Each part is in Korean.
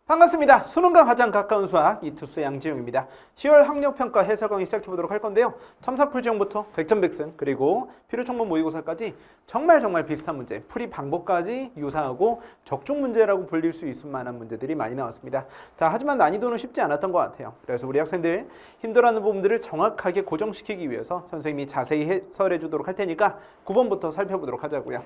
반갑습니다. 수능과 가장 가까운 수학 이투스 양지용입니다. 10월 학력평가 해설 강의 시작해보도록 할 건데요. 첨삭풀지형부터 백전백승 그리고 필요천문 모의고사까지 정말 비슷한 문제, 풀이 방법까지 유사하고 적중 문제라고 불릴 수 있을 만한 문제들이 많이 나왔습니다. 자, 하지만 난이도는 쉽지 않았던 것 같아요. 그래서 우리 학생들 힘들어하는 부분들을 정확하게 고정시키기 위해서 선생님이 자세히 해설해 주도록 할 테니까 9번부터 살펴보도록 하자고요.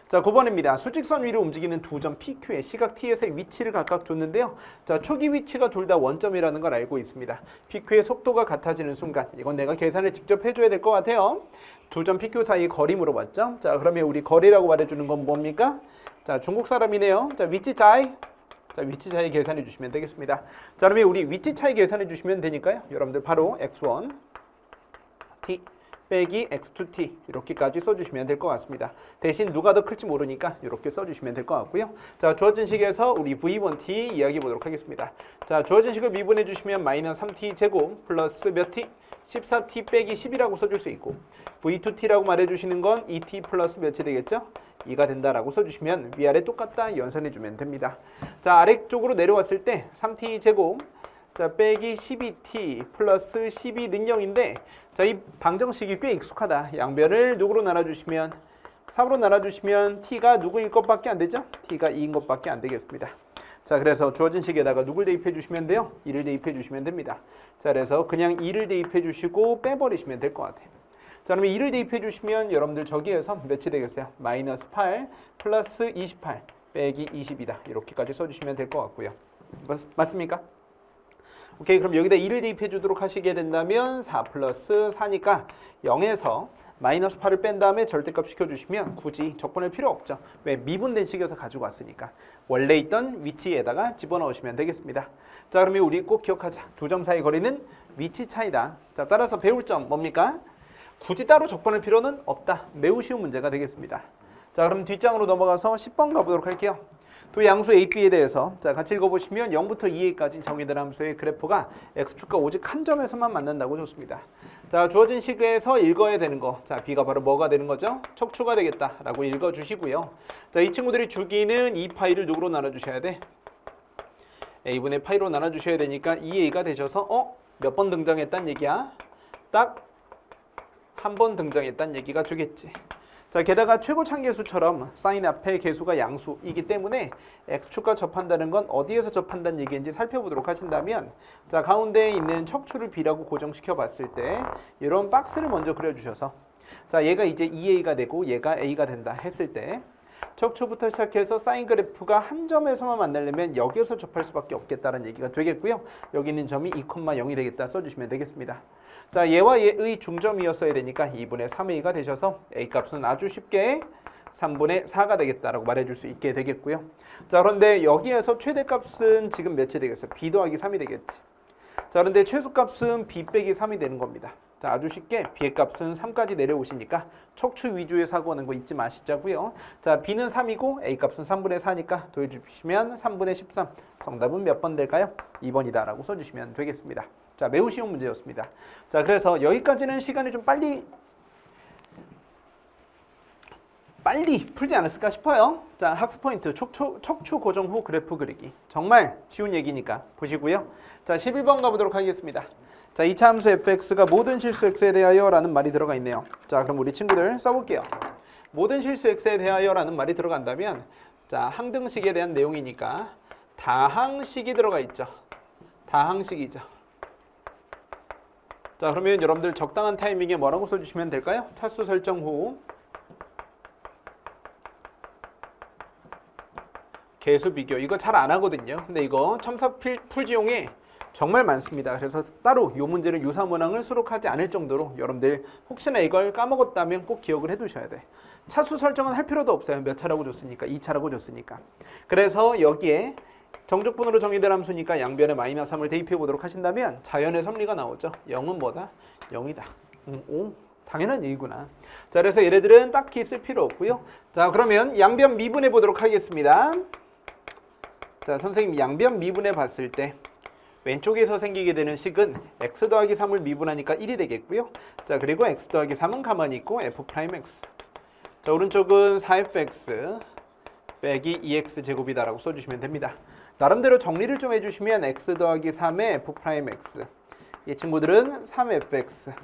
자, 9번입니다. 수직선 위로 움직이는 두 점 PQ의 시각 T에서의 위치를 각각 줬는데요. 자, 초기 위치가 둘 다 원점이라는 걸 알고 있습니다. PQ의 속도가 같아지는 순간, 이건 내가 계산을 직접 해줘야 될 것 같아요. 두 점 PQ 사이 거리 물어봤죠. 자, 그러면 우리 거리라고 말해주는 건 뭡니까? 자, 중국 사람이네요. 자, 위치 차이. 자, 위치 차이 계산해 주시면 되겠습니다. 자, 그러면 우리 위치 차이 계산해 주시면 되니까요. 여러분들 바로 x1 t 빼기 x2t 이렇게까지 써주시면 될 것 같습니다. 대신 누가 더 클지 모르니까 이렇게 써주시면 될 것 같고요. 자, 주어진 식에서 우리 v1t 이야기해 보도록 하겠습니다. 자, 주어진 식을 미분해 주시면 마이너스 3t 제곱 플러스 몇 t? 14t 빼기 10이라고 써줄 수 있고 v2t라고 말해주시는 건 2t 플러스 몇이 되겠죠? 2가 된다라고 써주시면 위아래 똑같다 연산해 주면 됩니다. 자, 아래쪽으로 내려왔을 때 3t 제곱 자, 빼기 12t 플러스 12는 0인데 자, 이 방정식이 꽤 익숙하다. 양변을 누구로 나눠주시면 3으로 나눠주시면 t가 누구인 것밖에 안 되죠? t가 2인 것밖에 안 되겠습니다. 자, 그래서 주어진 식에다가 누굴 대입해 주시면 돼요? 2를 대입해 주시면 됩니다. 자, 그래서 그냥 2를 대입해 주시고 빼버리시면 될 것 같아요. 자, 그러면 2를 대입해 주시면 여러분들 저기에서 몇이 되겠어요? 마이너스 8 플러스 28 빼기 20이다. 이렇게까지 써주시면 될 것 같고요. 맞습니까? 오케이, 그럼 여기다 2를 대입해 주도록 하시게 된다면 4 플러스 4니까 0에서 마이너스 8을 뺀 다음에 절대값 시켜주시면 굳이 적분할 필요 없죠. 왜? 미분된 식에서 가지고 왔으니까. 원래 있던 위치에다가 집어넣으시면 되겠습니다. 자, 그러면 우리 꼭 기억하자. 두 점 사이 거리는 위치 차이다. 자, 따라서 배울 점 뭡니까? 굳이 따로 적분할 필요는 없다. 매우 쉬운 문제가 되겠습니다. 자, 그럼 뒷장으로 넘어가서 10번 가보도록 할게요. 두 양수 A, B에 대해서 자, 같이 읽어보시면 0부터 2a까지 정의된 함수의 그래프가 x축과 오직 한 점에서만 만난다고 줬습니다. 자, 주어진 식에서 읽어야 되는 거. 자, B가 바로 뭐가 되는 거죠? 척추가 되겠다라고 읽어주시고요. 자, 이 친구들이 주기는 2파이를 누구로 나눠주셔야 돼? a분의 파이로 나눠주셔야 되니까 2a가 되셔서 몇 번 등장했단 얘기야? 딱 한 번 등장했단 얘기가 되겠지. 자, 게다가 최고 참계수처럼 사인 앞에 계수가 양수이기 때문에 x축과 접한다는 건 어디에서 접한다는 얘기인지 살펴보도록 하신다면 자, 가운데에 있는 척추를 b라고 고정시켜 봤을 때 이런 박스를 먼저 그려주셔서 자, 얘가 이제 2a가 되고 얘가 a가 된다 했을 때 척추부터 시작해서 사인 그래프가 한 점에서만 만나려면 여기에서 접할 수밖에 없겠다는 얘기가 되겠고요. 여기 있는 점이 2,0이 되겠다 써주시면 되겠습니다. 자, 얘와 얘의 중점이었어야 되니까 2분의 3a가 되셔서 a 값은 아주 쉽게 3분의 4가 되겠다라고 말해줄 수 있게 되겠고요. 자, 그런데 여기에서 최대값은 지금 몇이 되겠어요? b 더하기 3이 되겠지. 자, 그런데 최소값은 b 빼기 3이 되는 겁니다. 자, 아주 쉽게 b의 값은 3까지 내려오시니까 척추 위주의 사고하는 거 잊지 마시자고요. 자, b는 3이고 a 값은 3분의 4니까 더해주시면 3분의 13. 정답은 몇 번 될까요? 2번이다 라고 써주시면 되겠습니다. 자, 매우 쉬운 문제였습니다. 자, 그래서 여기까지는 시간이 좀 빨리 풀지 않았을까 싶어요. 자, 학습 포인트 척추 고정 후 그래프 그리기. 정말 쉬운 얘기니까 보시고요. 자, 11번 가보도록 하겠습니다. 자, 2차 함수 fx가 모든 실수 x에 대하여 라는 말이 들어가 있네요. 자, 그럼 우리 친구들 써볼게요. 모든 실수 x에 대하여 라는 말이 들어간다면 자, 항등식에 대한 내용이니까 다항식이 들어가 있죠. 다항식이죠. 자, 그러면 여러분들 적당한 타이밍에 뭐라고 써주시면 될까요? 차수 설정 후 계수 비교. 이거 잘 안 하거든요. 근데 이거 첨삭 풀지용에 정말 많습니다. 그래서 따로 이 문제는 유사 문항을 수록하지 않을 정도로 여러분들 혹시나 이걸 까먹었다면 꼭 기억을 해두셔야 돼. 차수 설정은 할 필요도 없어요. 몇 차라고 줬으니까. 2차라고 줬으니까. 그래서 여기에 정적분으로 정의된 함수니까 양변에 마이너스 3을 대입해 보도록 하신다면 자연의 섭리가 나오죠. 0은 뭐다? 0이다. 오, 당연한 얘기구나. 자, 그래서 얘네들은 딱히 쓸 필요 없고요. 자, 그러면 양변 미분해 보도록 하겠습니다. 자, 선생님 양변 미분해 봤을 때 왼쪽에서 생기게 되는 식은 x 더하기 3을 미분하니까 1이 되겠고요. 자, 그리고 x 더하기 3은 가만히 있고 f'x. 자, 오른쪽은 4fx 빼기 2x 제곱이다라고 써주시면 됩니다. 나름대로 정리를 좀 해주시면 x 더하기 3의 f'x 이 친구들은 3fx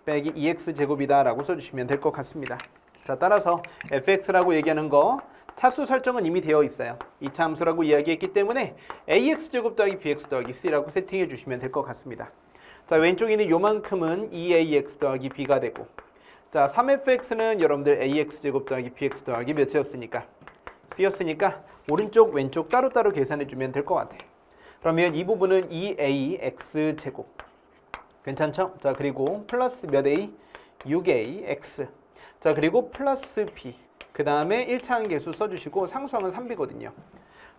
빼기 2x 제곱이다 라고 써주시면 될 것 같습니다. 자, 따라서 fx라고 얘기하는 거 차수 설정은 이미 되어 있어요. 2차 함수라고 이야기했기 때문에 ax제곱 더하기 bx 더하기 c라고 세팅해 주시면 될 것 같습니다. 자, 왼쪽에 있는 요만큼은 2ax 더하기 b가 되고, 자, 3fx는 여러분들 ax제곱 더하기 bx 더하기 몇이었으니까? c였으니까 오른쪽 왼쪽 따로따로 계산해 주면 될 것 같아요. 그러면 이 부분은 2ax 제곱 괜찮죠? 자, 그리고 플러스 몇 a? 6ax. 자, 그리고 플러스 b. 그 다음에 1차 함계수 써주시고 상수항은 3b거든요.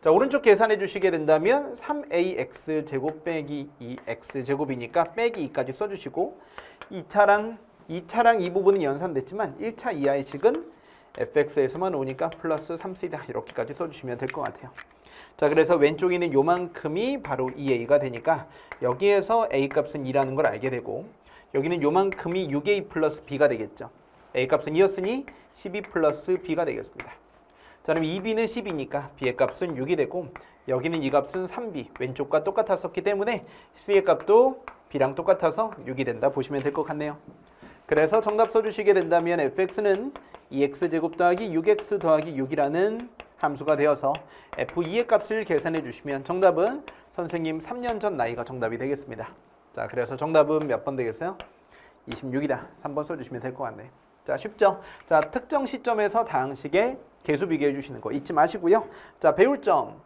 자, 오른쪽 계산해 주시게 된다면 3ax 제곱 빼기 2x 제곱이니까 빼기 2까지 써주시고 2차랑 이 부분은 연산됐지만 1차 이하의식은 fx에서만 오니까 플러스 3c다 이렇게까지 써주시면 될 것 같아요. 자, 그래서 왼쪽에 있는 요만큼이 바로 2a가 되니까 여기에서 a 값은 2라는 걸 알게 되고 여기는 요만큼이 6a 플러스 b가 되겠죠. a 값은 2였으니 12 플러스 b가 되겠습니다. 자, 그럼 2b는 10이니까 b의 값은 6이 되고 여기는 이 값은 3b 왼쪽과 똑같았었기 때문에 c의 값도 b랑 똑같아서 6이 된다 보시면 될 것 같네요. 그래서 정답 써주시게 된다면 fx는 2x제곱 더하기 6x 더하기 6이라는 함수가 되어서 f2의 값을 계산해 주시면 정답은 선생님 3년 전 나이가 정답이 되겠습니다. 자, 그래서 정답은 몇 번 되겠어요? 26이다. 3번 써주시면 될 것 같네요. 자, 쉽죠? 자, 특정 시점에서 다항식의 계수 비교해 주시는 거 잊지 마시고요. 자, 배울 점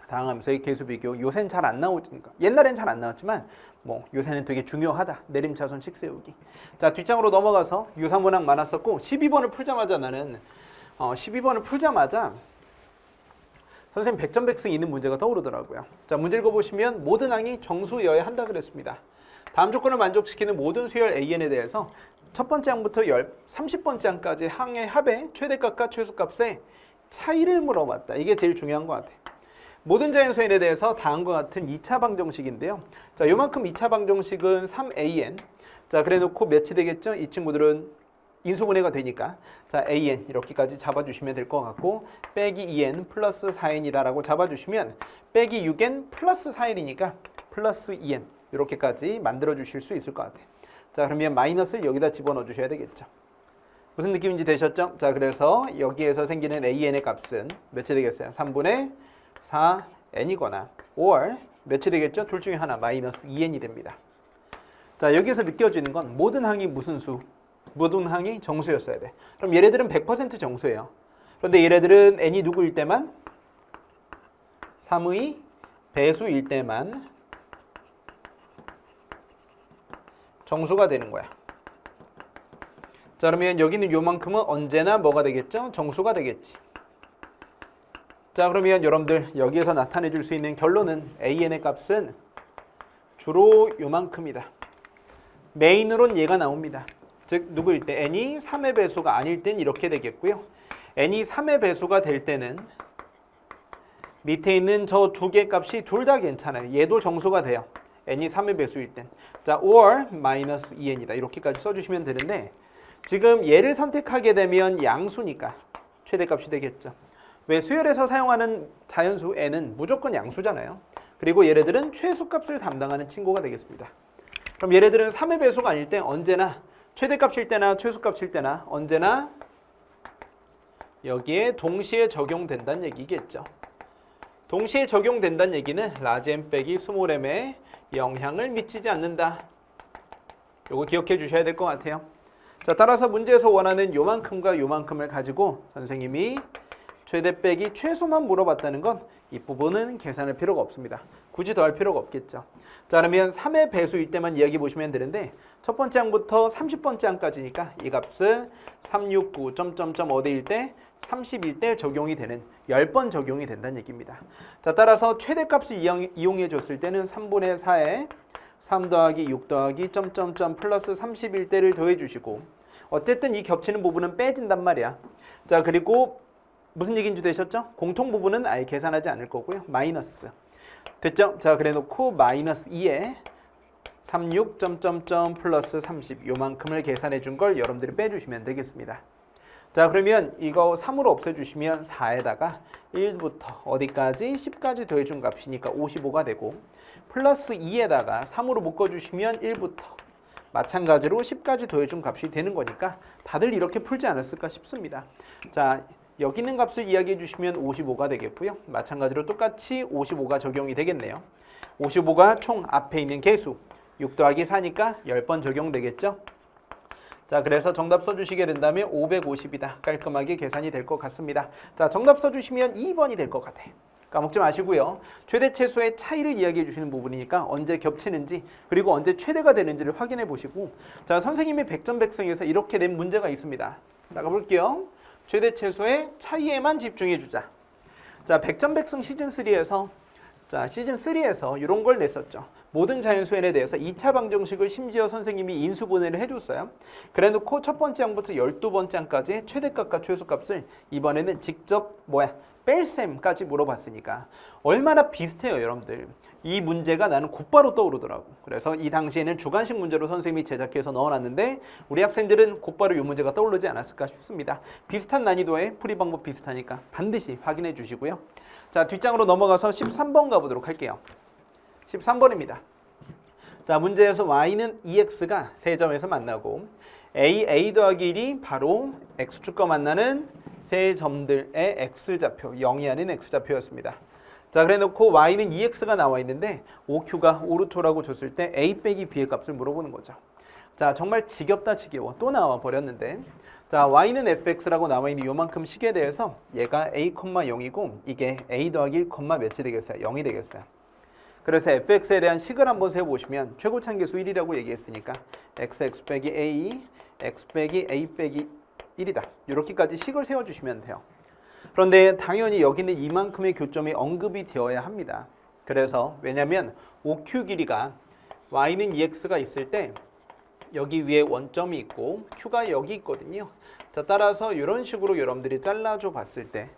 다항함수의 계수 비교 요새는 잘 안 나오니까 옛날엔 잘 안 나왔지만 뭐 요새는 되게 중요하다. 내림차순 식 세우기. 자, 뒷장으로 넘어가서 유사문항 많았었고 12번을 풀자마자 나는 12번을 풀자마자 선생님 100점 100승 있는 문제가 떠오르더라고요. 자, 문제 읽어보시면 모든 항이 정수여야 한다 그랬습니다. 다음 조건을 만족시키는 모든 수열 AN에 대해서 첫 번째 항부터 30번째 항까지 항의 합의 최대값과 최소값의 차이를 물어봤다. 이게 제일 중요한 것 같아요. 모든 자연수인에 대해서 다음과 같은 2차 방정식인데요. 자, 요만큼 2차 방정식은 3an. 자, 그래 놓고 몇이 되겠죠? 이 친구들은 인수분해가 되니까 자, an 이렇게까지 잡아주시면 될 것 같고 빼기 2n 플러스 4n이다 라고 잡아주시면 빼기 6n 플러스 4n이니까 플러스 2n 이렇게까지 만들어 주실 수 있을 것 같아요. 자, 그러면 마이너스를 여기다 집어넣어 주셔야 되겠죠. 무슨 느낌인지 되셨죠? 자, 그래서 여기에서 생기는 an의 값은 몇이 되겠어요? 3분의 4n이거나 or 몇이 되겠죠? 둘 중에 하나 마이너스 2n이 됩니다. 자, 여기에서 느껴지는 건 모든 항이 무슨 수? 모든 항이 정수였어야 돼. 그럼 얘네들은 100% 정수예요. 그런데 얘네들은 n이 누구일 때만 3의 배수일 때만 정수가 되는 거야. 자, 그러면 여기는 요만큼은 언제나 뭐가 되겠죠? 정수가 되겠지. 자, 그러면 여러분들 여기에서 나타내 줄 수 있는 결론은 an의 값은 주로 요만큼이다. 메인으론 얘가 나옵니다. 즉 누구일 때 n이 3의 배수가 아닐 땐 이렇게 되겠고요. n이 3의 배수가 될 때는 밑에 있는 저 두 개 값이 둘 다 괜찮아요. 얘도 정수가 돼요. n이 3의 배수일 땐. 자, or 마이너스 2n이다. 이렇게까지 써주시면 되는데 지금 얘를 선택하게 되면 양수니까 최대값이 되겠죠. 왜 수열에서 사용하는 자연수 n은 무조건 양수잖아요. 그리고 얘네들은 최소값을 담당하는 친구가 되겠습니다. 그럼 얘네들은 3의 배수가 아닐 때 언제나 최대값일 때나 최소값일 때나 언제나 여기에 동시에 적용된다는 얘기겠죠. 동시에 적용된다는 얘기는 라지 m 빼기 스몰 m에 영향을 미치지 않는다. 요거 기억해 주셔야 될 것 같아요. 자, 따라서 문제에서 원하는 요만큼과 요만큼을 가지고 선생님이 최대 빼기 최소만 물어봤다는 건 이 부분은 계산할 필요가 없습니다. 굳이 더 할 필요가 없겠죠. 자, 그러면 3의 배수일 때만 이야기 보시면 되는데 첫 번째 항부터 30번째 항까지니까 이 값은 369 점점점 어디일 때 30일 때 적용이 되는 10번 적용이 된다는 얘기입니다. 자, 따라서 최대값을 이용해 줬을 때는 3분의 4에 3 더하기 6 더하기 점점점 플러스 30일 때를 더해 주시고 어쨌든 이 겹치는 부분은 빼진단 말이야. 자, 그리고 무슨 얘기인지 되셨죠? 공통 부분은 아예 계산하지 않을 거고요. 마이너스. 됐죠? 자, 그래 놓고 마이너스 2에 36 점점점 플러스 30 요만큼을 계산해 준 걸 여러분들이 빼주시면 되겠습니다. 자, 그러면 이거 3으로 없애주시면 4에다가 1부터 어디까지? 10까지 더해준 값이니까 55가 되고, 플러스 2에다가 3으로 묶어주시면 1부터 마찬가지로 10까지 더해준 값이 되는 거니까 다들 이렇게 풀지 않았을까 싶습니다. 자, 여기 있는 값을 이야기해 주시면 55가 되겠고요. 마찬가지로 똑같이 55가 적용이 되겠네요. 55가 총 앞에 있는 개수 6 더하기 4니까 10번 적용되겠죠. 자, 그래서 정답 써주시게 된다면 550이다. 깔끔하게 계산이 될 것 같습니다. 자, 정답 써주시면 2번이 될 것 같아요. 까먹지 마시고요. 최대 최소의 차이를 이야기해 주시는 부분이니까 언제 겹치는지 그리고 언제 최대가 되는지를 확인해 보시고, 자, 선생님이 백전백승에서 이렇게 낸 문제가 있습니다. 자, 가볼게요. 최대 최소의 차이에만 집중해 주자. 자, 백전백승 시즌3에서 이런 걸 냈었죠. 모든 자연수N에 대해서 2차 방정식을 심지어 선생님이 인수분해를 해줬어요. 그래놓고 첫 번째 항부터 12번째 항까지 최대값과 최소값을 이번에는 직접 뺄셈까지 물어봤으니까 얼마나 비슷해요, 여러분들. 이 문제가 나는 곧바로 떠오르더라고. 그래서 이 당시에는 주관식 문제로 선생님이 제작해서 넣어놨는데 우리 학생들은 곧바로 이 문제가 떠오르지 않았을까 싶습니다. 비슷한 난이도의 풀이 방법 비슷하니까 반드시 확인해 주시고요. 자, 뒷장으로 넘어가서 13번 가보도록 할게요. 13번입니다. 자, 문제에서 y는 2x가 세 점에서 만나고 a 더하기 1이 바로 x축과 만나는 세 점들의 x좌표, 0이 아닌 x좌표였습니다. 자, 그래 놓고 y는 2x가 나와 있는데 5q가 오르토라고 줬을 때 a 빼기 b의 값을 물어보는 거죠. 자, 정말 지겹다 지겨워. 또 나와 버렸는데, 자, y는 fx라고 나와 있는 요만큼 식에 대해서 얘가 a, 0이고 이게 a 더하기 1, 몇이 되겠어요? 0이 되겠어요. 그래서 fx에 대한 식을 한번 세워보시면 최고차계수 1이라고 얘기했으니까 x 빼기 a, x 빼기 a 빼기 1이다. 이렇게까지 식을 세워주시면 돼요. 그런데 당연히 여기는 이만큼의 교점이 언급이 되어야 합니다. 그래서 왜냐면 5q 길이가 y는 2x가 있을 때 여기 위에 원점이 있고 q가 여기 있거든요. 자, 따라서 이런 식으로 여러분들이 잘라줘 봤을 때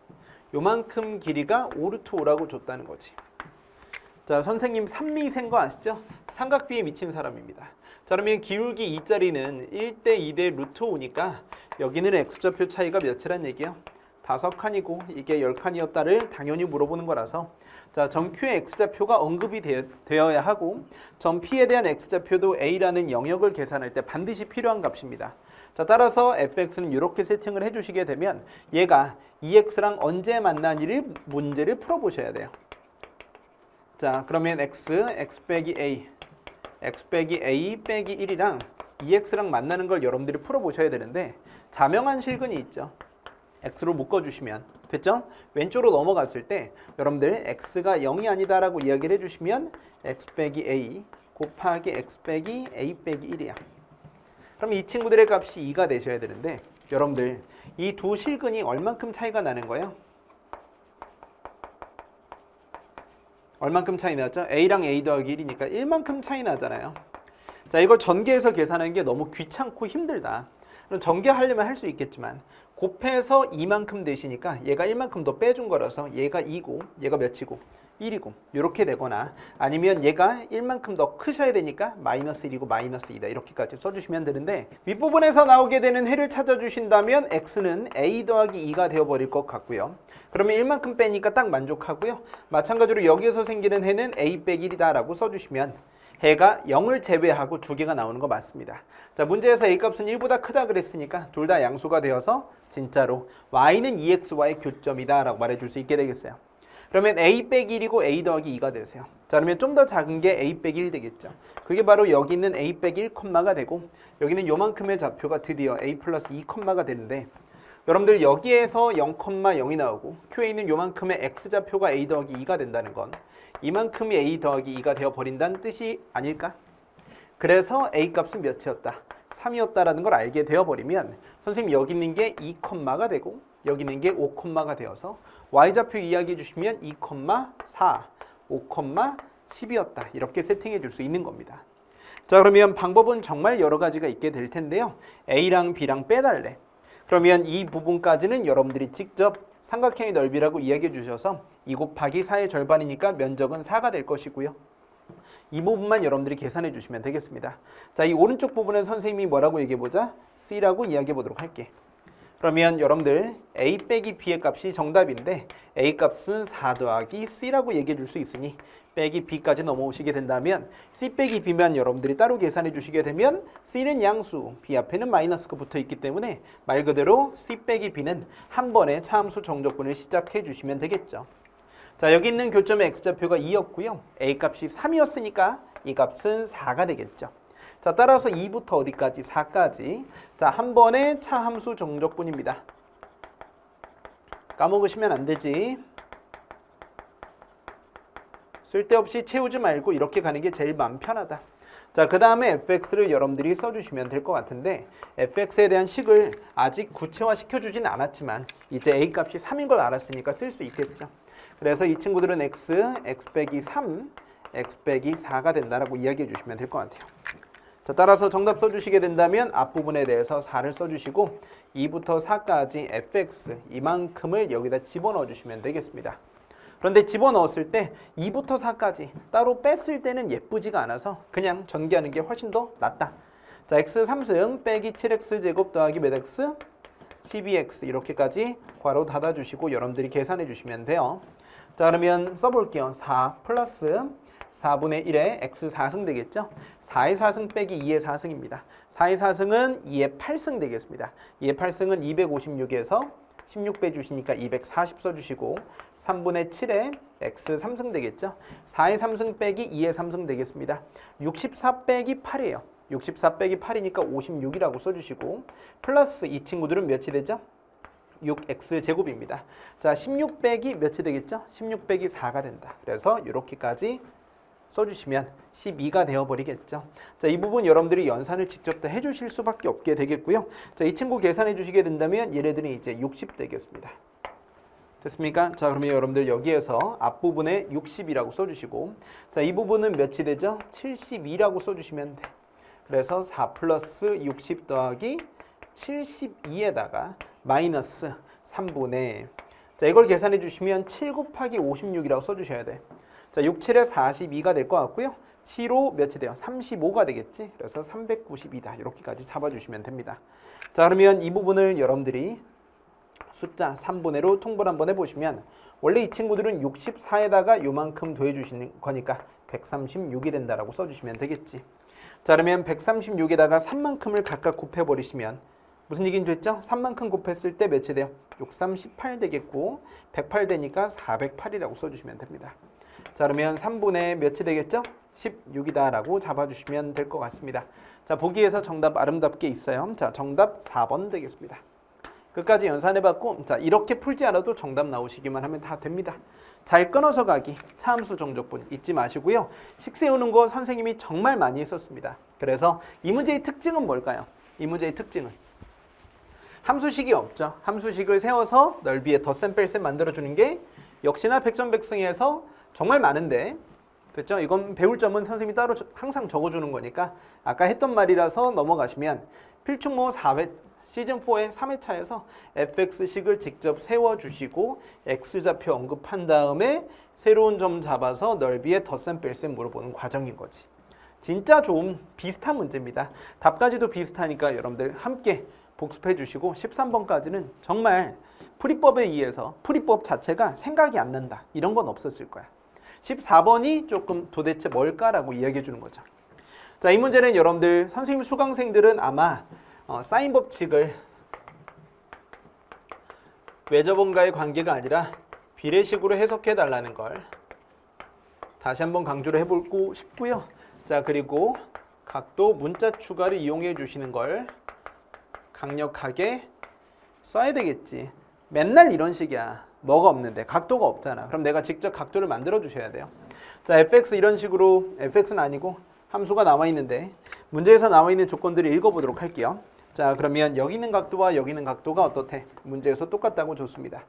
요만큼 길이가 오르트 5라고 줬다는 거지. 자, 선생님 산미센 거 아시죠? 삼각비에 미친 사람입니다. 자, 그러면 기울기 2짜리는 1대 2대 루트 5니까 여기는 x좌표 차이가 몇이란 얘기예요? 5칸이고 이게 10칸이었다를 당연히 물어보는 거라서, 자, 점 Q의 x좌표가 언급이 되어야 하고 점 P에 대한 x좌표도 a라는 영역을 계산할 때 반드시 필요한 값입니다. 자, 따라서 fx는 이렇게 세팅을 해주시게 되면 얘가 2x랑 언제 만나니를 문제를 풀어보셔야 돼요. 자, 그러면 x 빼기 a, x 빼기 a 빼기 1이랑 2x랑 만나는 걸 여러분들이 풀어보셔야 되는데 자명한 실근이 있죠. x로 묶어주시면 됐죠? 왼쪽으로 넘어갔을 때 여러분들 x가 0이 아니다라고 이야기를 해주시면 x 빼기 a 곱하기 x 빼기 a 빼기 1이야. 그럼 이 친구들의 값이 2가 되셔야 되는데 여러분들 이 두 실근이 얼만큼 차이가 나는 거예요? 얼만큼 차이 나죠? a랑 a 더하기 1이니까 1만큼 차이 나잖아요. 자, 이걸 전개해서 계산하는 게 너무 귀찮고 힘들다. 그럼 전개하려면 할 수 있겠지만 곱해서 2만큼 되시니까 얘가 1만큼 더 빼준 거라서 얘가 2고 얘가 몇이고 1이고 이렇게 되거나, 아니면 얘가 1만큼 더 크셔야 되니까 마이너스 1이고 마이너스 2다 이렇게까지 써주시면 되는데, 윗부분에서 나오게 되는 해를 찾아주신다면 x는 a 더하기 2가 되어버릴 것 같고요. 그러면 1만큼 빼니까 딱 만족하고요. 마찬가지로 여기에서 생기는 해는 a 빼기 1이다 라고 써주시면 해가 0을 제외하고 두 개가 나오는 거 맞습니다. 자, 문제에서 a 값은 1보다 크다 그랬으니까 둘 다 양수가 되어서 진짜로 y는 2x와의 교점이다 라고 말해줄 수 있게 되겠어요. 그러면 a 빼기 1이고 a 더하기 2가 되세요. 자, 그러면 좀 더 작은 게 a 빼기 1 되겠죠. 그게 바로 여기 있는 a 빼기 1, 가 되고 여기는 요만큼의 좌표가 드디어 a 플러스 2, 가 되는데, 여러분들 여기에서 0,0이 나오고 Q에 있는 요만큼의 x좌표가 a 더하기 2가 된다는 건 이만큼이 a 더하기 2가 되어버린다는 뜻이 아닐까? 그래서 a 값은 몇이었다? 3이었다라는 걸 알게 되어버리면 선생님 여기 있는 게 2,가 되고 여기 있는 게 5,가 되어서 y좌표 이야기해 주시면 2,4, 5,10이었다 이렇게 세팅해 줄 수 있는 겁니다. 자, 그러면 방법은 정말 여러 가지가 있게 될 텐데요. a랑 b랑 빼달래. 그러면 이 부분까지는 여러분들이 직접 삼각형의 넓이라고 이야기해 주셔서 2 곱하기 4의 절반이니까 면적은 4가 될 것이고요. 이 부분만 여러분들이 계산해 주시면 되겠습니다. 자, 이 오른쪽 부분은 선생님이 뭐라고 얘기해 보자? C라고 이야기해 보도록 할게. 그러면 여러분들 a 빼기 b의 값이 정답인데 a 값은 4 더하기 c라고 얘기해 줄 수 있으니 빼기 b까지 넘어오시게 된다면 c 빼기 b면 여러분들이 따로 계산해 주시게 되면 c는 양수, b 앞에는 마이너스가 붙어 있기 때문에 말 그대로 c 빼기 b는 한 번에 차함수 정적분을 시작해 주시면 되겠죠. 자, 여기 있는 교점의 x좌표가 2였고요. a 값이 3이었으니까 이 값은 4가 되겠죠. 자, 따라서 2부터 어디까지? 4까지. 자, 한 번에 차함수 정적분입니다. 까먹으시면 안 되지. 쓸데없이 채우지 말고 이렇게 가는 게 제일 마음 편하다. 자, 그 다음에 fx를 여러분들이 써주시면 될 것 같은데 fx에 대한 식을 아직 구체화 시켜주진 않았지만 이제 a 값이 3인 걸 알았으니까 쓸 수 있겠죠. 그래서 이 친구들은 x 빼기 3, x 빼기 4가 된다라고 이야기해 주시면 될 것 같아요. 자, 따라서 정답 써주시게 된다면 앞부분에 대해서 4를 써주시고 2부터 4까지 fx 이만큼을 여기다 집어넣어 주시면 되겠습니다. 그런데 집어넣었을 때 2부터 4까지 따로 뺐을 때는 예쁘지가 않아서 그냥 전개하는 게 훨씬 더 낫다. 자, x 3승 빼기 7x 제곱 더하기 몇 x? 12x 이렇게까지 괄호 닫아주시고 여러분들이 계산해 주시면 돼요. 자, 그러면 써볼게요. 4 플러스 4분의 1에 x 4승 되겠죠? 4의 4승 빼기 2의 4승입니다. 4의 4승은 2의 8승 되겠습니다. 2의 8승은 256에서 16 빼주시니까 240 써주시고 3분의 7에 x 3승 되겠죠? 4의 3승 빼기 2의 3승 되겠습니다. 64 빼기 8이에요. 64 빼기 8이니까 56이라고 써주시고 플러스 이 친구들은 몇이 되죠? 6x 제곱입니다. 자, 16 빼기 몇이 되겠죠? 16 빼기 4가 된다. 그래서 이렇게까지 써주시면 12가 되어버리겠죠. 자, 이 부분 여러분들이 연산을 직접 다 해주실 수밖에 없게 되겠고요. 자, 이 친구 계산해 주시게 된다면 얘네들이 이제 60 되겠습니다. 됐습니까? 자, 그러면 여러분들 여기에서 앞부분에 60이라고 써주시고 자, 이 부분은 몇이 되죠? 72라고 써주시면 돼. 그래서 4 플러스 60 더하기 72에다가 마이너스 3분의 자, 이걸 계산해 주시면 7 곱하기 56이라고 써주셔야 돼. 자, 6, 7에 42가 될 것 같고요. 7호 몇이 돼요? 35가 되겠지? 그래서 392다. 이렇게까지 잡아주시면 됩니다. 자, 그러면 이 부분을 여러분들이 숫자 3분의로 통분 한번 해보시면 원래 이 친구들은 64에다가 요만큼 더해주시는 거니까 136이 된다라고 써주시면 되겠지. 자, 그러면 136에다가 3만큼을 각각 곱해버리시면 무슨 얘기인 줄 했죠? 3만큼 곱했을 때 몇이 돼요? 6, 3, 18 되겠고 108 되니까 408이라고 써주시면 됩니다. 자, 그러면 3분의 몇이 되겠죠? 16이다 라고 잡아주시면 될 것 같습니다. 자, 보기에서 정답 아름답게 있어요. 자, 정답 4번 되겠습니다. 끝까지 연산해봤고 자, 이렇게 풀지 않아도 정답 나오시기만 하면 다 됩니다. 잘 끊어서 가기, 차함수 정적분 잊지 마시고요. 식 세우는 거 선생님이 정말 많이 했었습니다. 그래서 이 문제의 특징은 뭘까요? 이 문제의 특징은 함수식이 없죠. 함수식을 세워서 넓이에 덧셈 뺄셈 만들어주는 게 역시나 백전백승에서 정말 많은데 그렇죠? 이건 배울 점은 선생님이 따로 항상 적어주는 거니까 아까 했던 말이라서 넘어가시면 필충모 4회 시즌4의 3회차에서 fx식을 직접 세워주시고 x좌표 언급한 다음에 새로운 점 잡아서 넓이에 덧셈 뺄셈 물어보는 과정인 거지. 진짜 좋은 비슷한 문제입니다. 답까지도 비슷하니까 여러분들 함께 복습해 주시고 13번까지는 정말 풀이법에 의해서 풀이법 자체가 생각이 안 난다. 이런 건 없었을 거야. 14번이 조금 도대체 뭘까라고 이야기해 주는 거죠. 자, 이 문제는 여러분들 선생님 수강생들은 아마 사인 법칙을 외접원과의 관계가 아니라 비례식으로 해석해 달라는 걸 다시 한번 강조를 해보고 싶고요. 자, 그리고 각도 문자 추가를 이용해 주시는 걸 강력하게 써야 되겠지. 맨날 이런 식이야. 뭐가 없는데 각도가 없잖아. 그럼 내가 직접 각도를 만들어 주셔야 돼요. 자, fx 이런 식으로 fx는 아니고 함수가 나와 있는데 문제에서 나와 있는 조건들을 읽어보도록 할게요. 자, 그러면 여기 있는 각도와 여기 있는 각도가 어떻대? 문제에서 똑같다고 줬습니다.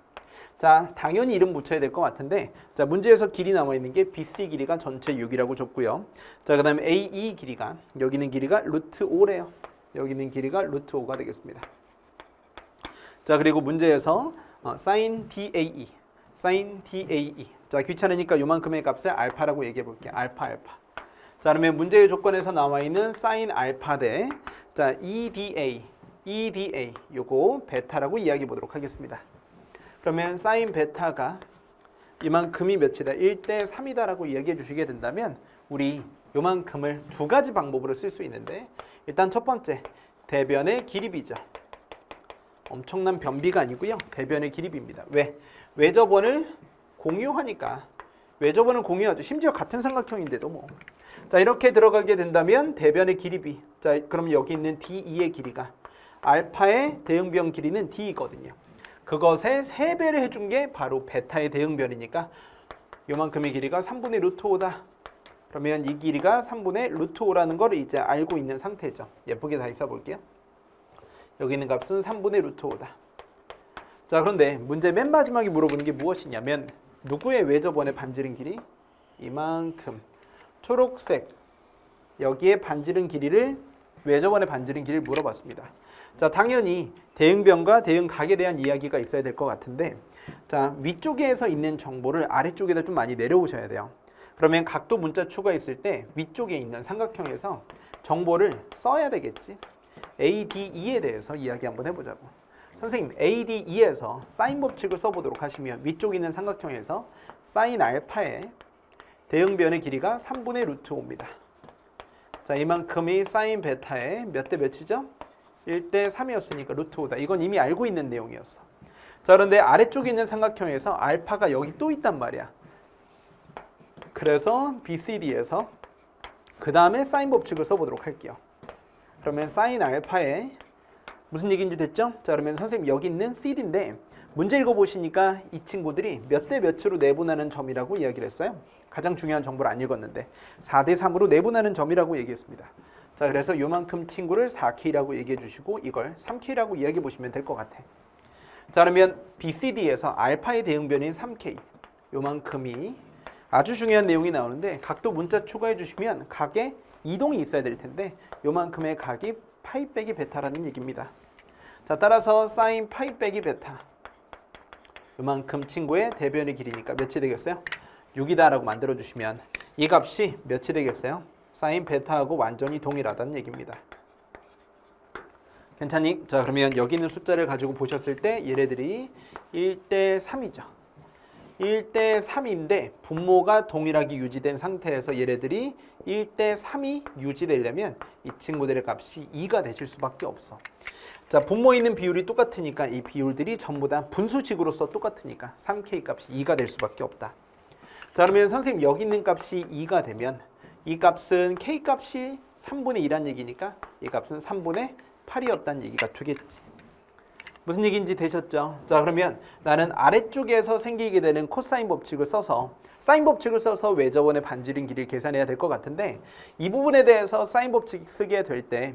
자, 당연히 이름 붙여야 될 것 같은데 자, 문제에서 길이 나와 있는 게 BC 길이가 전체 6이라고 줬고요. 자, 그 다음에 AE 길이가 여기 있는 길이가 루트 5래요. 여기 있는 길이가 루트 5가 되겠습니다. 자, 그리고 문제에서 sin DAE, sin DAE. 자, 귀찮으니까 요만큼의 값을 알파라고 얘기해 볼게요. 알파. 자, 그러면 문제의 조건에서 나와 있는 sin 알파 대 자, EDA. EDA 요거 베타라고 이야기해 보도록 하겠습니다. 그러면 사인 베타가 이만큼이 몇이다? 1대 3이다라고 이야기해 주시게 된다면 우리 요만큼을 두 가지 방법으로 쓸 수 있는데 일단 첫 번째 대변의 길이비죠. 엄청난 변비가 아니고요. 대변의 길이비입니다. 왜? 외접원을 공유하니까. 외접원을 공유하죠. 심지어 같은 삼각형인데도 뭐. 자, 이렇게 들어가게 된다면 대변의 길이비. 자, 그럼 여기 있는 D2의 길이가 알파의 대응변 길이는 D이거든요. 그것의 3배를 해준 게 바로 베타의 대응변이니까 요만큼의 길이가 3분의 루트 5다. 그러면 이 길이가 3분의 루트 5라는 걸 이제 알고 있는 상태죠. 예쁘게 다시 써볼게요. 여기 있는 값은 3분의 루트 5다. 자, 그런데 문제 맨 마지막에 물어보는 게 무엇이냐면 누구의 외접원의 반지름 길이? 이만큼. 초록색. 여기에 반지름 길이를 외접원의 반지름 길이를 물어봤습니다. 자, 당연히 대응변과 대응각에 대한 이야기가 있어야 될 것 같은데 자, 위쪽에서 있는 정보를 아래쪽에다 좀 많이 내려오셔야 돼요. 그러면 각도 문자 추가했을 때 위쪽에 있는 삼각형에서 정보를 써야 되겠지. ADE에 대해서 이야기 한번 해보자고. 선생님, ADE에서 사인 법칙을 써보도록 하시면 위쪽에 있는 삼각형에서 사인 알파의 대응변의 길이가 3분의 루트 5입니다. 자, 이만큼이 사인 베타의 몇 대 몇이죠? 1대 3이었으니까 루트 5다. 이건 이미 알고 있는 내용이었어. 자, 그런데 아래쪽에 있는 삼각형에서 알파가 여기 또 있단 말이야. 그래서 BCD에서 그 다음에 사인 법칙을 써보도록 할게요. 그러면 사인 알파의 무슨 얘기인지 됐죠? 자, 그러면 선생님 여기 있는 CD인데 문제 읽어보시니까 이 친구들이 몇 대 몇으로 내분하는 점이라고 이야기를 했어요. 가장 중요한 정보를 안 읽었는데 4대 3으로 내분하는 점이라고 얘기했습니다. 자, 그래서 요만큼 친구를 4K라고 얘기해 주시고 이걸 3K라고 이야기해 보시면 될 것 같아. 자, 그러면 BCD에서 알파의 대응변인 3K 요만큼이 아주 중요한 내용이 나오는데 각도 문자 추가해 주시면 각에 이동이 있어야 될 텐데 요만큼의 각이 파이 빼기 베타라는 얘기입니다. 자, 따라서 사인 파이 빼기 베타 요만큼 친구의 대변의 길이니까 몇이 되겠어요? 6이다 라고 만들어 주시면 이 값이 몇이 되겠어요? 사인 베타하고 완전히 동일하다는 얘기입니다. 괜찮니? 자, 그러면 여기 있는 숫자를 가지고 보셨을 때 얘네들이 1대 3이죠. 1대 3인데 분모가 동일하게 유지된 상태에서 얘네들이 1대 3이 유지되려면 이 친구들의 값이 2가 되실 수밖에 없어. 자, 분모에 있는 비율이 똑같으니까 이 비율들이 전부 다 분수식으로서 똑같으니까 3K 값이 2가 될 수밖에 없다. 자, 그러면 선생님 여기 있는 값이 2가 되면 이 값은 K 값이 3분의 2란 얘기니까 이 값은 3분의 8이었다는 얘기가 되겠지. 무슨 얘기인지 되셨죠? 자, 그러면 나는 아래쪽에서 생기게 되는 코사인 법칙을 써서 사인 법칙을 써서 외접원의 반지름 길이를 계산해야 될 것 같은데 이 부분에 대해서 사인 법칙 쓰게 될 때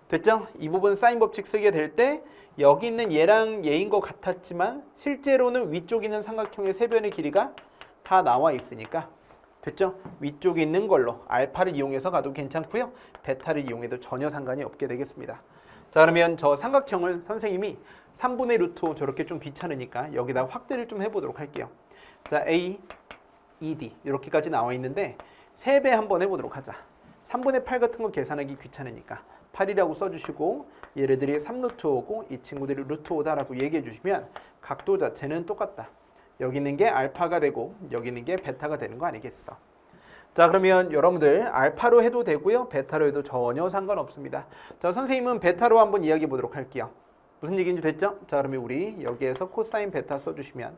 됐죠? 이 부분 사인 법칙 쓰게 될 때 여기 있는 얘랑 얘인 것 같았지만 실제로는 위쪽에 있는 삼각형의 세변의 길이가 다 나와 있으니까 됐죠? 위쪽에 있는 걸로 알파를 이용해서 가도 괜찮고요. 베타를 이용해도 전혀 상관이 없게 되겠습니다. 자, 그러면 저 삼각형을 선생님이 3분의 루트 5 저렇게 좀 귀찮으니까 여기다 확대를 좀 해보도록 할게요. 자, A, ED 이렇게까지 나와 있는데 3배 한번 해보도록 하자. 3분의 8 같은 거 계산하기 귀찮으니까 8이라고 써주시고 얘네들이 3루트 5고 이 친구들이 루트 5다라고 얘기해 주시면 각도 자체는 똑같다. 여기 있는 게 알파가 되고 여기 있는 게 베타가 되는 거 아니겠어? 자, 그러면 여러분들 알파로 해도 되고요. 베타로 해도 전혀 상관없습니다. 자, 선생님은 베타로 한번 이야기해 보도록 할게요. 무슨 얘기인지 됐죠? 자, 그러면 우리 여기에서 코사인 베타 써주시면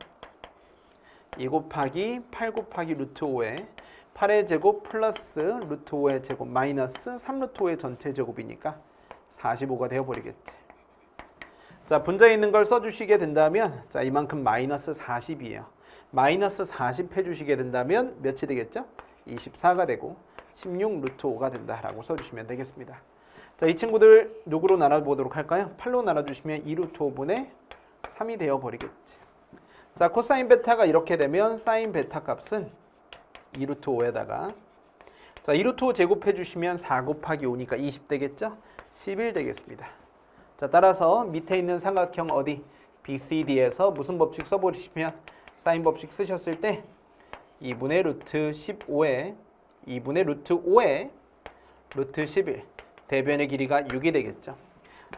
2 곱하기 8 곱하기 루트 5에 8의 제곱 플러스 루트 5의 제곱 마이너스 3 루트 5의 전체 제곱이니까 45가 되어버리겠지. 자, 분자에 있는 걸 써주시게 된다면 자, 이만큼 마이너스 40이에요. 마이너스 40 해주시게 된다면 몇이 되겠죠? 24가 되고 16 루트 5가 된다라고 써주시면 되겠습니다. 자, 이 친구들 누구로 나눠보도록 할까요? 8로 나눠주시면 2 루트 5분의 3이 되어버리겠지. 자, 코사인 베타가 이렇게 되면 사인 베타 값은 2 루트 5에다가 자, 2 루트 5 제곱해주시면 4 곱하기 5니까 20 되겠죠? 11 되겠습니다. 자, 따라서 밑에 있는 삼각형 어디? BCD에서 무슨 법칙 써버리시면 사인 법칙 쓰셨을 때 2분의 루트 15에 2분의 루트 5에 루트 11 대변의 길이가 6이 되겠죠.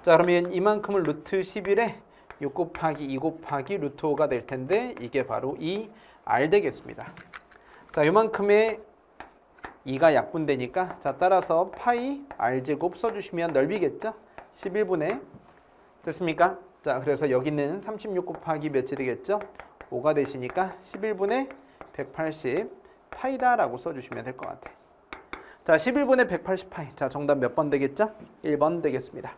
자, 그러면 이만큼을 루트 11에 6 곱하기 2 곱하기 루트 5가 될 텐데 이게 바로 이 R 되겠습니다. 자, 요만큼의 2가 약분되니까 자, 따라서 파이 R제곱 써주시면 넓이겠죠? 11분의 됐습니까? 자, 그래서 여기는 36 곱하기 몇이 되겠죠? 5가 되시니까 11분의 180 파이다라고 써주시면 될 것 같아요. 자, 11분의 180 파이. 자, 정답 몇 번 되겠죠? 1번 되겠습니다.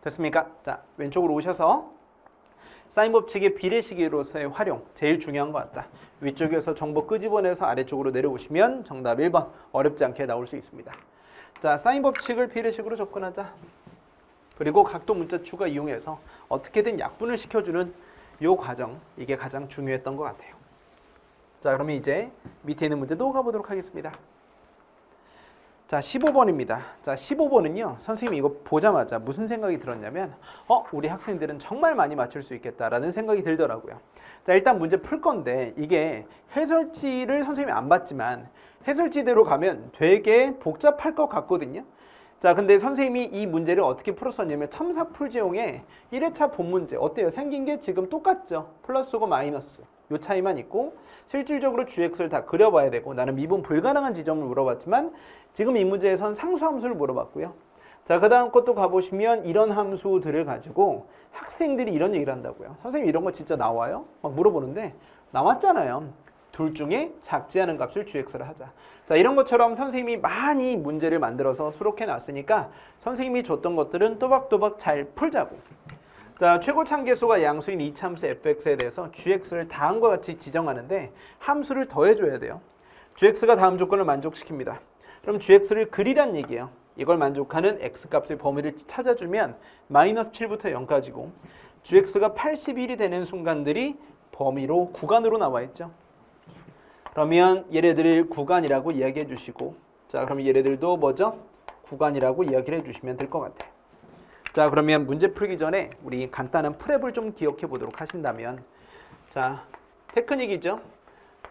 됐습니까? 자, 왼쪽으로 오셔서 사인 법칙의 비례식으로서의 활용 제일 중요한 것 같다. 위쪽에서 정보 끄집어내서 아래쪽으로 내려오시면 정답 1번 어렵지 않게 나올 수 있습니다. 자, 사인 법칙을 비례식으로 접근하자. 그리고 각도 문자 추가 이용해서 어떻게든 약분을 시켜주는 요 과정, 이게 가장 중요했던 것 같아요. 자, 그러면 이제 밑에 있는 문제도 가보도록 하겠습니다. 자, 15번입니다. 자, 15번은요. 선생님이 이거 보자마자 무슨 생각이 들었냐면 우리 학생들은 정말 많이 맞출 수 있겠다라는 생각이 들더라고요. 자, 일단 문제 풀 건데 이게 해설지를 선생님이 안 봤지만 해설지대로 가면 되게 복잡할 것 같거든요. 자, 근데 선생님이 이 문제를 어떻게 풀었었냐면 첨삭풀지용의 1회차 본문제 어때요? 생긴 게 지금 똑같죠? 플러스고 마이너스 요 차이만 있고 실질적으로 GX를 다 그려봐야 되고 나는 미분 불가능한 지점을 물어봤지만 지금 이 문제에선 상수함수를 물어봤고요. 자, 그 다음 것도 가보시면 이런 함수들을 가지고 학생들이 이런 얘기를 한다고요. 선생님 이런 거 진짜 나와요? 막 물어보는데 나왔잖아요. 둘 중에 작지 않은 값을 GX를 하자. 자, 이런 것처럼 선생님이 많이 문제를 만들어서 수록해 놨으니까 선생님이 줬던 것들은 또박또박 잘 풀자고. 자, 최고 참계수가 양수인 이차함수 fx에 대해서 gx를 다음과 같이 지정하는데 함수를 더해줘야 돼요. gx가 다음 조건을 만족시킵니다. 그럼 gx를 그리란 얘기예요. 이걸 만족하는 x값의 범위를 찾아주면 마이너스 7부터 0까지고 gx가 81이 되는 순간들이 범위로 구간으로 나와 있죠. 그러면 얘네들을 구간이라고 이야기해 주시고 자, 그러면 얘네들도 뭐죠? 구간이라고 이야기를 해주시면 될 것 같아요. 자, 그러면 문제 풀기 전에 우리 간단한 프랩을 좀 기억해 보도록 하신다면 자, 테크닉이죠.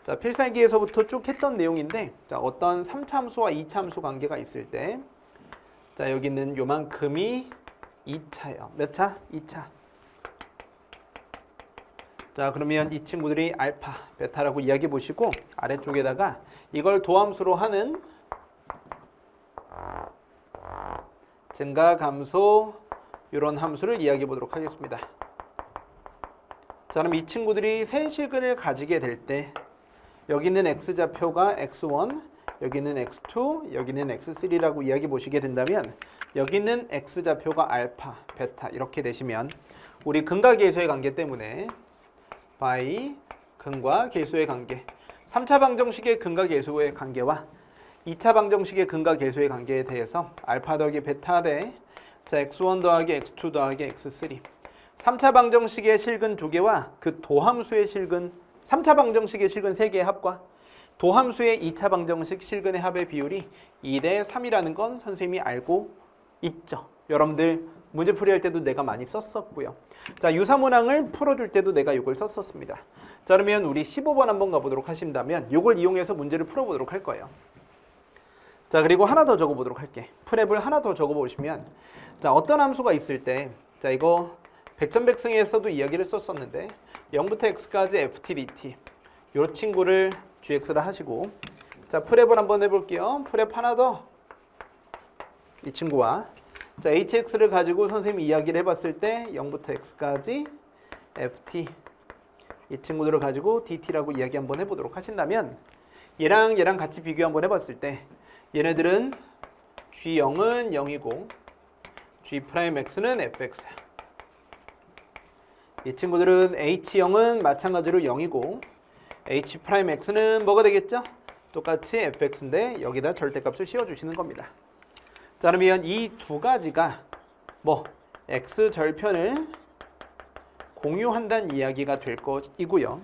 자, 필살기에서부터 쭉 했던 내용인데 자, 어떤 3차 함수와 2차 함수 관계가 있을 때 자, 여기 있는 요만큼이 2차예요. 몇 차? 2차. 자, 그러면 이 친구들이 알파, 베타라고 이야기해 보시고 아래쪽에다가 이걸 도함수로 하는 증가, 감소 이런 함수를 이야기해 보도록 하겠습니다. 자, 그럼 이 친구들이 세 실근을 가지게 될 때 여기 있는 x좌표가 x1, 여기 있는 x2, 여기 있는 x3라고 이야기해 보시게 된다면 여기 있는 x좌표가 알파, 베타 이렇게 되시면 우리 근과 계수의 관계 때문에 by 근과 계수의 관계 3차 방정식의 근과 계수의 관계와 2차 방정식의 근과 계수의 관계에 대해서 알파 더하기 베타 대 자, x1 더하기 x2 더하기 x3 3차 방정식의 실근 2개와 그 도함수의 실근 3차 방정식의 실근 3개의 합과 도함수의 2차 방정식 실근의 합의 비율이 2대 3이라는 건 선생님이 알고 있죠. 여러분들 문제 풀이할 때도 내가 많이 썼었고요. 자, 유사문항을 풀어줄 때도 내가 이걸 썼었습니다. 자, 그러면 우리 15번 한번 가보도록 하신다면 이걸 이용해서 문제를 풀어보도록 할 거예요. 자, 그리고 하나 더 적어보도록 할게. 프랩을 하나 더 적어보시면 자, 어떤 함수가 있을 때 자, 이거 백전백승에서도 이야기를 썼었는데 0부터 x까지 ft dt 요 친구를 gx를 하시고 자, 프랩을 한번 해볼게요. 프랩 하나 더 이 친구와 자, hx를 가지고 선생님이 이야기를 해봤을 때 0부터 x까지 ft 이 친구들을 가지고 dt라고 이야기 한번 해보도록 하신다면 얘랑 얘랑 같이 비교 한번 해봤을 때 얘네들은 g0은 0이고 g'x는 fx 이 친구들은 h0은 마찬가지로 0이고 h'x는 뭐가 되겠죠? 똑같이 fx인데 여기다 절대값을 씌워주시는 겁니다. 자, 그러면 이 두 가지가 뭐 x절편을 공유한다는 이야기가 될 것이고요.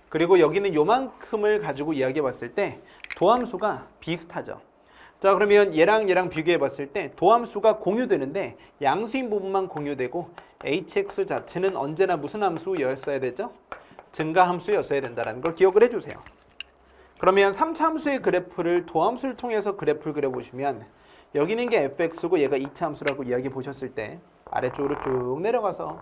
그리고 여기는 요만큼을 가지고 이야기해 봤을 때 도함수가 비슷하죠. 자, 그러면 얘랑 얘랑 비교해 봤을 때 도함수가 공유되는데 양수인 부분만 공유되고 hx 자체는 언제나 무슨 함수였어야 되죠? 증가함수였어야 된다는 걸 기억을 해주세요. 그러면 3차 함수의 그래프를 도함수를 통해서 그래프를 그려보시면 여기는 게 fx고 얘가 2차 함수라고 이야기 보셨을 때 아래쪽으로 쭉 내려가서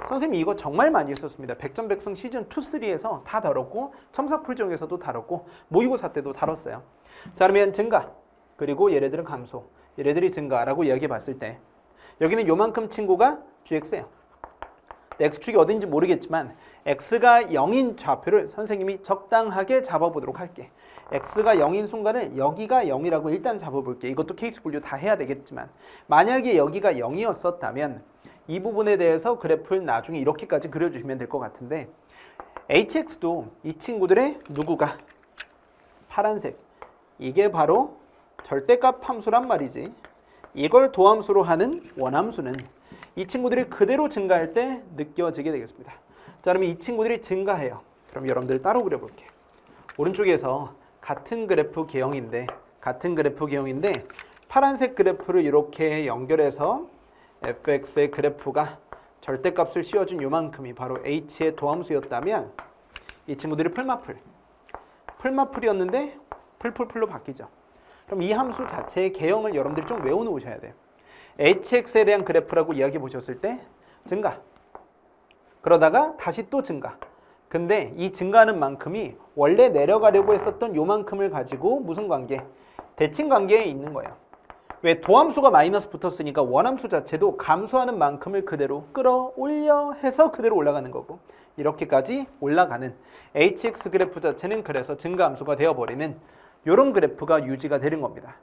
선생님이 이거 정말 많이 했었습니다. 백전백승 시즌 2, 3에서 다 다뤘고 첨삭풀이정에서도 다뤘고 모의고사 때도 다뤘어요. 자, 그러면 증가 그리고 얘네들은 감소, 얘네들이 증가라고 이야기해 봤을 때 여기는 요만큼 친구가 gx예요. x축이 어딘지 모르겠지만 x가 0인 좌표를 선생님이 적당하게 잡아보도록 할게. x가 0인 순간은 여기가 0이라고 일단 잡아볼게. 이것도 케이스 분류 다 해야 되겠지만 만약에 여기가 0이었었다면 이 부분에 대해서 그래프를 나중에 이렇게까지 그려주시면 될 것 같은데 hx도 이 친구들의 누구가 파란색 이게 바로 절대값 함수란 말이지. 이걸 도함수로 하는 원함수는 이 친구들이 그대로 증가할 때 느껴지게 되겠습니다. 자, 그러면 이 친구들이 증가해요. 그럼 여러분들 따로 그려볼게요. 오른쪽에서 같은 그래프 개형인데 파란색 그래프를 이렇게 연결해서 fx의 그래프가 절대값을 씌워준 요만큼이 바로 h의 도함수였다면 이 친구들이 풀마풀이었는데 풀풀풀로 바뀌죠. 그럼 이 함수 자체의 개형을 여러분들이 좀 외워놓으셔야 돼요. hx에 대한 그래프라고 이야기해 보셨을 때 증가 그러다가 다시 또 증가. 근데 이 증가하는 만큼이 원래 내려가려고 했었던 요만큼을 가지고 무슨 관계? 대칭 관계에 있는 거예요. 왜? 도함수가 마이너스 붙었으니까 원함수 자체도 감소하는 만큼을 그대로 끌어올려 해서 그대로 올라가는 거고 이렇게까지 올라가는 hx 그래프 자체는 그래서 증가함수가 되어버리는 이런 그래프가 유지가 되는 겁니다.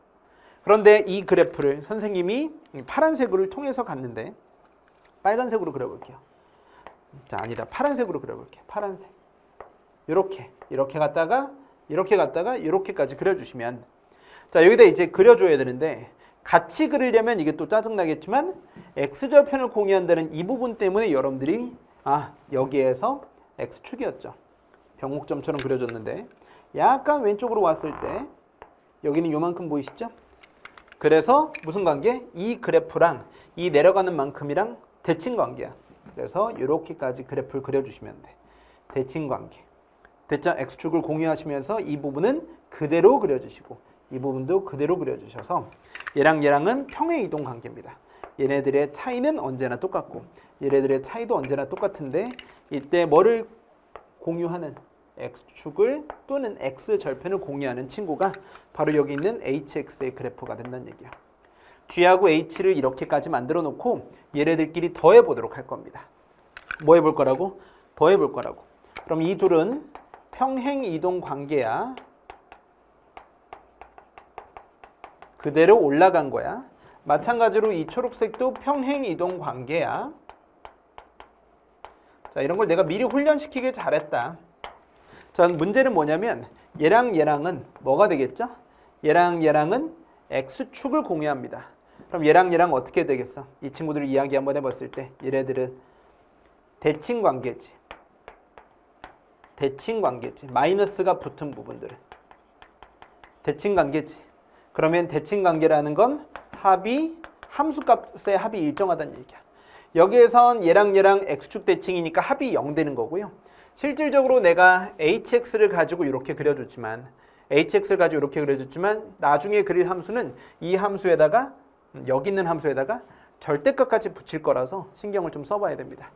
그런데 이 그래프를 선생님이 파란색을 통해서 갔는데 빨간색으로 그려볼게요. 자, 아니다. 파란색으로 그려볼게요. 파란색. 이렇게 갔다가 이렇게까지 그려주시면 자, 여기다 이제 그려줘야 되는데 같이 그리려면 이게 또 짜증나겠지만 x절편을 공유한다는 이 부분 때문에 여러분들이 여기에서 x축이었죠. 병목점처럼 그려졌는데 약간 왼쪽으로 왔을 때 여기는 요만큼 보이시죠? 그래서 무슨 관계? 이 그래프랑 이 내려가는 만큼이랑 대칭 관계야. 그래서 이렇게까지 그래프를 그려주시면 돼. 대칭 관계. 됐죠? x축을 공유하시면서 이 부분은 그대로 그려주시고 이 부분도 그대로 그려주셔서 얘랑 얘랑은 평행 이동 관계입니다. 얘네들의 차이는 언제나 똑같고 얘네들의 차이도 언제나 똑같은데 이때 뭐를 공유하는 x축을 또는 x절편을 공유하는 친구가 바로 여기 있는 hx의 그래프가 된다는 얘기야. g하고 h를 이렇게까지 만들어 놓고 얘네들끼리 더해 보도록 할 겁니다. 뭐 해볼 거라고? 더해 볼 거라고. 그럼 이 둘은 평행 이동 관계야. 그대로 올라간 거야. 마찬가지로 이 초록색도 평행 이동 관계야. 자, 이런 걸 내가 미리 훈련시키길 잘했다. 자, 문제는 뭐냐면 얘랑 얘랑은 뭐가 되겠죠? 얘랑 얘랑은 x축을 공유합니다. 그럼 얘랑 얘랑 어떻게 되겠어? 이 친구들 이야기 한번 해봤을 때 얘네들은 대칭 관계지. 대칭 관계지. 마이너스가 붙은 부분들은 대칭 관계지. 그러면 대칭 관계라는 건 합이 함수값의 합이 일정하다는 얘기야. 여기에선 얘랑 얘랑 x축 대칭이니까 합이 0 되는 거고요. 실질적으로 내가 hx를 가지고 이렇게 그려줬지만 나중에 그릴 함수는 이 함수에다가 여기 있는 함수에다가 절대값까지 붙일 거라서 신경을 좀 써봐야 됩니다.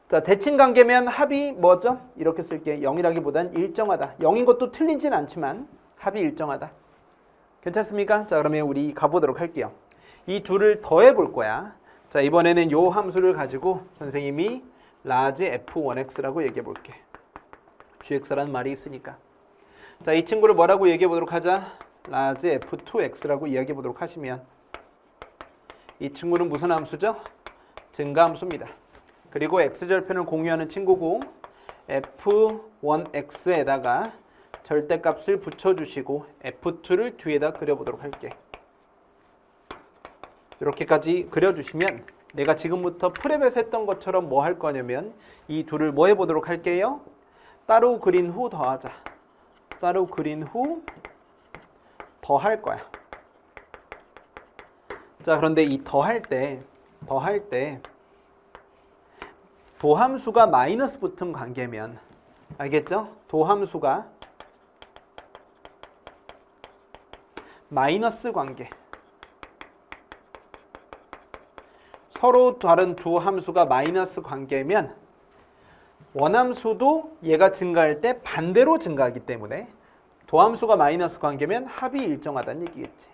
자, 대칭 관계면 합이 뭐죠? 이렇게 쓸게. 0이라기보단 일정하다. 0인 것도 틀리진 않지만 합이 일정하다. 괜찮습니까? 자, 그러면 우리 가보도록 할게요. 이 둘을 더해 볼 거야. 자, 이번에는 요 함수를 가지고 선생님이 라지 f1x라고 얘기해 볼게. gx라는 말이 있으니까. 자, 이 친구를 뭐라고 얘기해 보도록 하자. 라지 f2x라고 이야기해 보도록 하시면 이 친구는 무슨 함수죠? 증가함수입니다. 그리고 x절편을 공유하는 친구고 f1x에다가 절대값을 붙여주시고 f2를 뒤에다 그려보도록 할게. 이렇게까지 그려주시면 내가 지금부터 프랩에서 했던 것처럼 뭐 할 거냐면 이 둘을 뭐 해보도록 할게요. 따로 그린 후 더하자. 따로 그린 후 더할 거야. 자, 그런데 이 더할 때 도함수가 마이너스 붙은 관계면 알겠죠? 도함수가 마이너스 관계. 서로 다른 두 함수가 마이너스 관계면 원함수도 얘가 증가할 때 반대로 증가하기 때문에 도함수가 마이너스 관계면 합이 일정하다는 얘기겠지.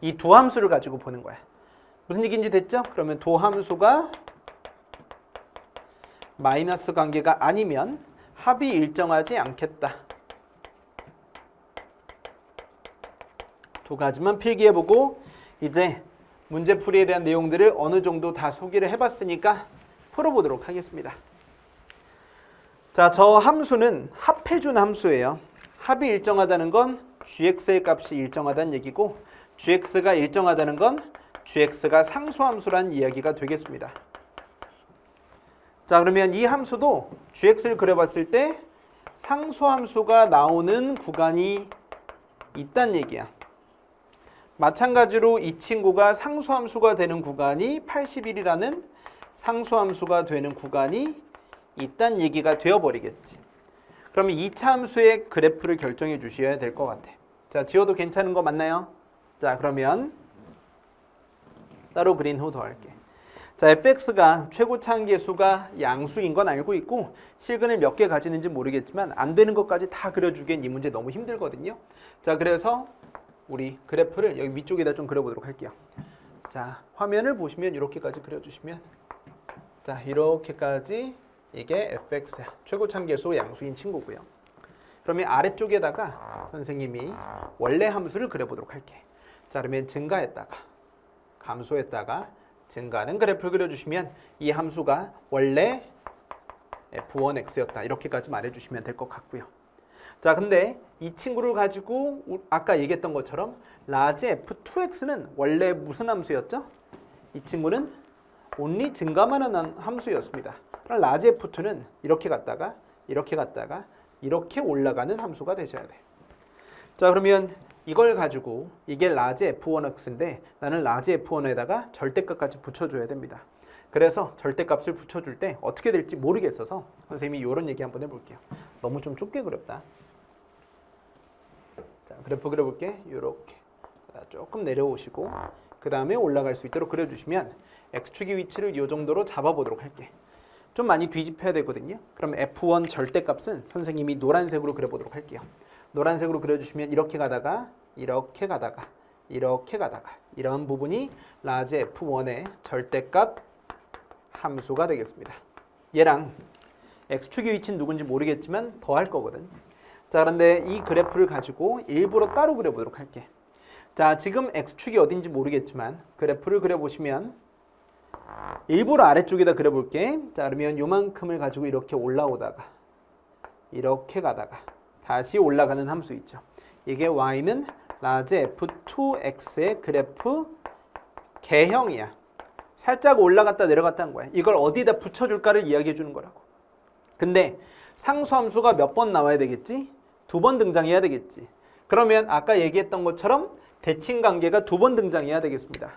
이 두 함수를 가지고 보는 거야. 무슨 얘기인지 됐죠? 그러면 도함수가 마이너스 관계가 아니면 합이 일정하지 않겠다. 두 가지만 필기해보고 이제 문제풀이에 대한 내용들을 어느 정도 다 소개를 해봤으니까 풀어보도록 하겠습니다. 자, 저 함수는 합해준 함수예요. 합이 일정하다는 건 gx의 값이 일정하다는 얘기고 gx가 일정하다는 건 gx가 상수함수란 이야기가 되겠습니다. 자, 그러면 이 함수도 gx를 그려봤을 때 상수함수가 나오는 구간이 있다는 얘기야. 마찬가지로 이 친구가 상수함수가 되는 구간이 81이라는 상수함수가 되는 구간이 있다는 얘기가 되어버리겠지. 그러면 2차 함수의 그래프를 결정해 주셔야 될 것 같아. 자, 지워도 괜찮은 거 맞나요? 자, 그러면 따로 그린 후 더 할게. 자, fx가 최고차 한계수가 양수인 건 알고 있고 실근을 몇 개 가지는지 모르겠지만 안 되는 것까지 다 그려주기엔 이 문제 너무 힘들거든요. 자, 그래서 우리 그래프를 여기 위쪽에다 좀 그려보도록 할게요. 자, 화면을 보시면 이렇게까지 그려주시면 자, 이렇게까지 이게 fx야. 최고차함계수 양수인 친구고요. 그러면 아래쪽에다가 선생님이 원래 함수를 그려보도록 할게. 자, 그러면 증가했다가 감소했다가 증가하는 그래프를 그려주시면 이 함수가 원래 f1x였다. 이렇게까지 말해주시면 될 것 같고요. 자, 근데 이 친구를 가지고 아까 얘기했던 것처럼 라지 f2x는 원래 무슨 함수였죠? 이 친구는 only 증가만 하는 함수였습니다. 그럼 라지 f2는 이렇게 갔다가 이렇게 갔다가 이렇게 올라가는 함수가 되셔야 돼. 자, 그러면 이걸 가지고 이게 라지 f1x인데 나는 라지 f1에다가 절대값까지 붙여줘야 됩니다. 그래서 절대값을 붙여줄 때 어떻게 될지 모르겠어서 선생님이 이런 얘기 한번 해볼게요. 너무 좀 좁게 그렸다. 자, 그래프 그려볼게. 이렇게 조금 내려오시고 그 다음에 올라갈 수 있도록 그려주시면 x축의 위치를 이 정도로 잡아보도록 할게. 좀 많이 뒤집혀야 되거든요. 그럼 f1 절대값은 선생님이 노란색으로 그려보도록 할게요. 노란색으로 그려주시면 이렇게 가다가 이렇게 가다가 이렇게 가다가 이런 부분이 라지 f1의 절대값 함수가 되겠습니다. 얘랑 x축의 위치는 누군지 모르겠지만 더할 거거든. 자, 그런데 이 그래프를 가지고 일부러 따로 그려보도록 할게. 자, 지금 x축이 어딘지 모르겠지만 그래프를 그려보시면 일부러 아래쪽에다 그려볼게. 자, 그러면 요만큼을 가지고 이렇게 올라오다가 이렇게 가다가 다시 올라가는 함수 있죠. 이게 y는 라지 f2x의 그래프 개형이야. 살짝 올라갔다 내려갔다 한 거야. 이걸 어디다 붙여줄까를 이야기해 주는 거라고. 근데 상수함수가 몇 번 나와야 되겠지? 2번 등장해야 되겠지. 그러면 아까 얘기했던 것처럼 대칭관계가 2번 등장해야 되겠습니다.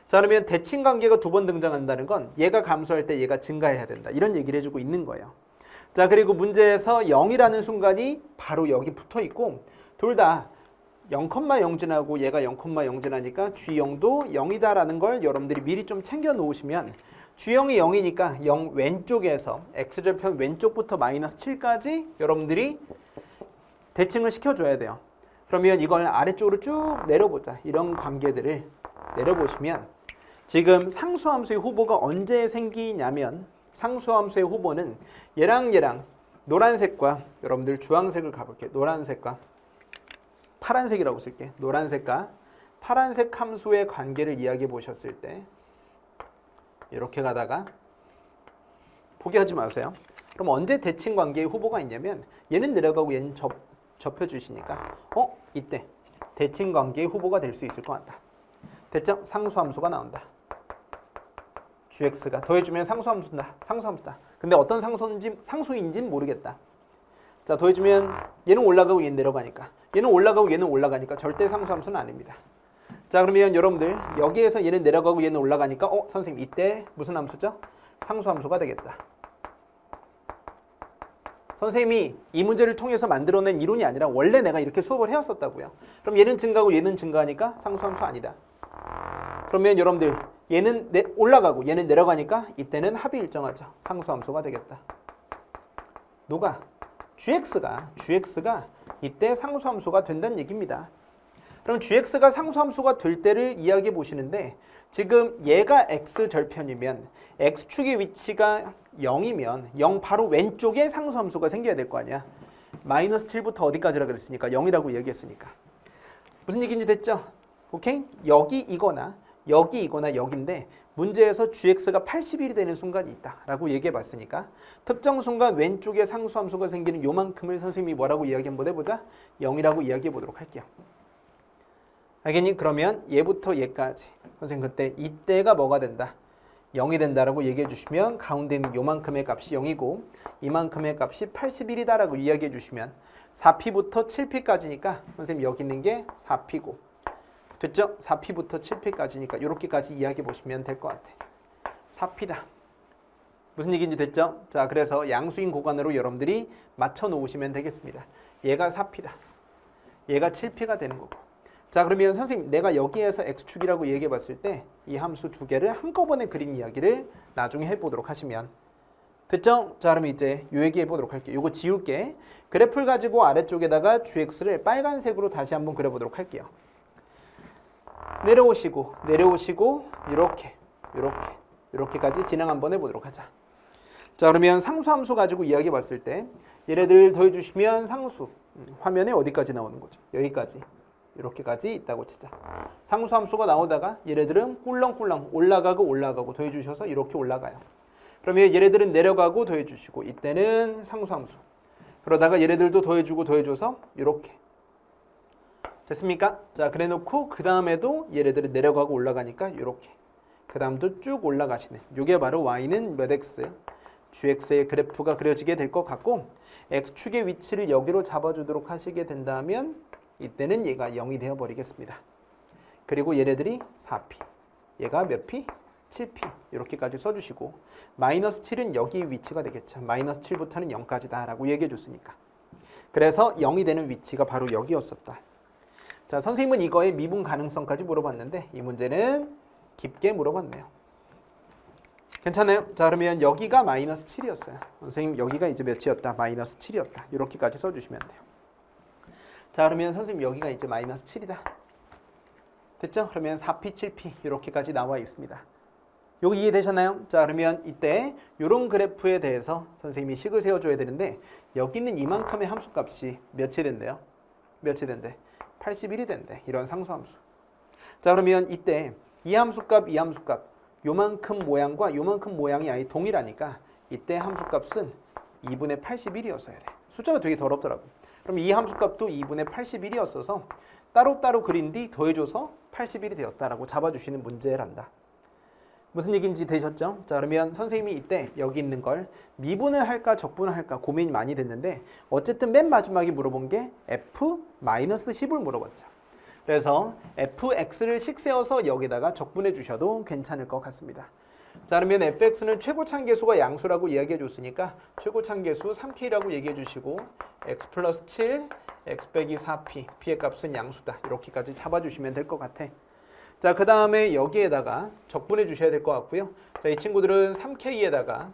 자, 그러면 대칭관계가 2번 등장한다는 건 얘가 감소할 때 얘가 증가해야 된다. 이런 얘기를 해주고 있는 거예요. 자, 그리고 문제에서 0이라는 순간이 바로 여기 붙어 있고 둘 다 0,0 지나고 얘가 0,0 지나니까 G0도 0이다라는 걸 여러분들이 미리 좀 챙겨 놓으시면 G0이 0이니까 0 왼쪽에서 X절편 왼쪽부터 마이너스 7까지 여러분들이 대칭을 시켜줘야 돼요. 그러면 이걸 아래쪽으로 쭉 내려보자. 이런 관계들을 내려보시면 지금 상수함수의 후보가 언제 생기냐면 상수함수의 후보는 얘랑 노란색과 여러분들 주황색을 가볼게요. 노란색과 파란색이라고 쓸게. 노란색과 파란색 함수의 관계를 이야기해 보셨을 때 이렇게 가다가 포기하지 마세요. 그럼 언제 대칭 관계의 후보가 있냐면 얘는 내려가고 얘는 접혀주시니까 이때 대칭 관계의 후보가 될 수 있을 것 같다. 됐죠? 상수함수가 나온다. gx가 더해주면 상수함수다. 상수함수다. 근데 어떤 상수인지는 모르겠다. 자, 더해주면 얘는 올라가고 얘는 내려가니까 얘는 올라가고 얘는 올라가니까 절대 상수함수는 아닙니다. 자, 그러면 여러분들 여기에서 얘는 내려가고 얘는 올라가니까 선생님 이때 무슨 함수죠? 상수함수가 되겠다. 선생님이 이 문제를 통해서 만들어낸 이론이 아니라 원래 내가 이렇게 수업을 해왔었다고요. 그럼 얘는 증가하고 얘는 증가하니까 상수함수 아니다. 그러면 여러분들 얘는 올라가고 얘는 내려가니까 이때는 합이 일정하죠. 상수함수가 되겠다. 누가? gx가 이때 상수함수가 된다는 얘기입니다. 그럼 gx가 상수함수가 될 때를 이야기해 보시는데 지금 얘가 x절편이면 x축의 위치가 0이면 0 바로 왼쪽에 상수함수가 생겨야 될 거 아니야. 마이너스 7부터 어디까지라 그랬으니까 0이라고 얘기했으니까. 무슨 얘기인지 됐죠? 오케이? 여기이거나 여기인데 문제에서 gx가 81이 되는 순간이 있다라고 얘기해 봤으니까 특정 순간 왼쪽에 상수함수가 생기는 요만큼을 선생님이 뭐라고 이야기 한번 해보자. 0이라고 이야기해 보도록 할게요. 알겠니? 그러면 얘부터 얘까지 선생님 그때 이때가 뭐가 된다? 0이 된다라고 얘기해 주시면 가운데 있는 요만큼의 값이 0이고 이만큼의 값이 81이다라고 이야기해 주시면 4p부터 7p까지니까 선생님 여기 있는 게 4p고 됐죠? 4p부터 7p까지니까 이렇게까지 이야기해 보시면 될 것 같아. 4p다. 무슨 얘기인지 됐죠? 자, 그래서 양수인 구간으로 여러분들이 맞춰 놓으시면 되겠습니다. 얘가 4p다. 얘가 7p가 되는 거고. 자, 그러면 선생님 내가 여기에서 x축이라고 얘기해 봤을 때 이 함수 두 개를 한꺼번에 그린 이야기를 나중에 해보도록 하시면 됐죠? 자, 그럼 이제 요 얘기 해보도록 할게요. 요거 지울게. 그래프를 가지고 아래쪽에다가 gx를 빨간색으로 다시 한번 그려보도록 할게요. 내려오시고 이렇게까지 진행 한번 해보도록 하자. 자, 그러면 상수함수 가지고 이야기해 봤을 때 얘네들 더해주시면 상수 화면에 어디까지 나오는 거죠? 여기까지. 이렇게까지 있다고 치자. 상수함수가 나오다가 얘네들은 꿀렁꿀렁 올라가고 더해주셔서 이렇게 올라가요. 그러면 얘네들은 내려가고 더해주시고 이때는 상수함수. 그러다가 얘네들도 더해줘서 이렇게. 됐습니까? 자, 그래놓고 그 다음에도 얘네들은 내려가고 올라가니까 이렇게. 그 다음도 쭉 올라가시네. 이게 바로 y는 몇 x, gx의 그래프가 그려지게 될 것 같고 x축의 위치를 여기로 잡아주도록 하시게 된다면 이때는 얘가 0이 되어버리겠습니다. 그리고 얘네들이 4p, 얘가 몇 p? 7p 이렇게까지 써주시고 마이너스 7은 여기 위치가 되겠죠. 마이너스 7부터는 0까지다 라고 얘기해 줬으니까. 그래서 0이 되는 위치가 바로 여기였었다. 자, 선생님은 이거의 미분 가능성까지 물어봤는데 이 문제는 깊게 물어봤네요. 괜찮아요? 자, 그러면 여기가 마이너스 7이었어요. 선생님 여기가 이제 몇이었다? 마이너스 7이었다. 이렇게까지 써주시면 돼요. 자, 그러면 선생님 여기가 이제 마이너스 7이다. 됐죠? 그러면 4p, 7p 이렇게까지 나와 있습니다. 요거 이해되셨나요? 자, 그러면 이때 이런 그래프에 대해서 선생님이 식을 세워줘야 되는데 여기 있는 이만큼의 함수값이 몇이 된대요? 몇이 된대? 81이 된대. 이런 상수함수. 자, 그러면 이때 이 함수값, 이 함수값 요만큼 모양과 요만큼 모양이 아예 동일하니까 이때 함수값은 2분의 81이었어야 돼. 숫자가 되게 더럽더라고. 그럼 이 함수값도 2분의 81이었어서 따로따로 그린 뒤 더해줘서 81이 되었다라고 잡아주시는 문제란다. 무슨 얘기인지 되셨죠? 자, 그러면 선생님이 이때 여기 있는 걸 미분을 할까 적분을 할까 고민이 많이 됐는데 어쨌든 맨 마지막에 물어본 게 f-10을 물어봤죠. 그래서 fx를 식 세워서 여기다가 적분해 주셔도 괜찮을 것 같습니다. 자, 그러면 fx는 최고차계수가 양수라고 이야기해 줬으니까 최고차계수 3k라고 얘기해 주시고 x 플러스 7, x 빼기 4p, p의 값은 양수다. 이렇게까지 잡아주시면 될 것 같아. 자, 그 다음에 여기에다가 적분해 주셔야 될 것 같고요. 자, 이 친구들은 3k에다가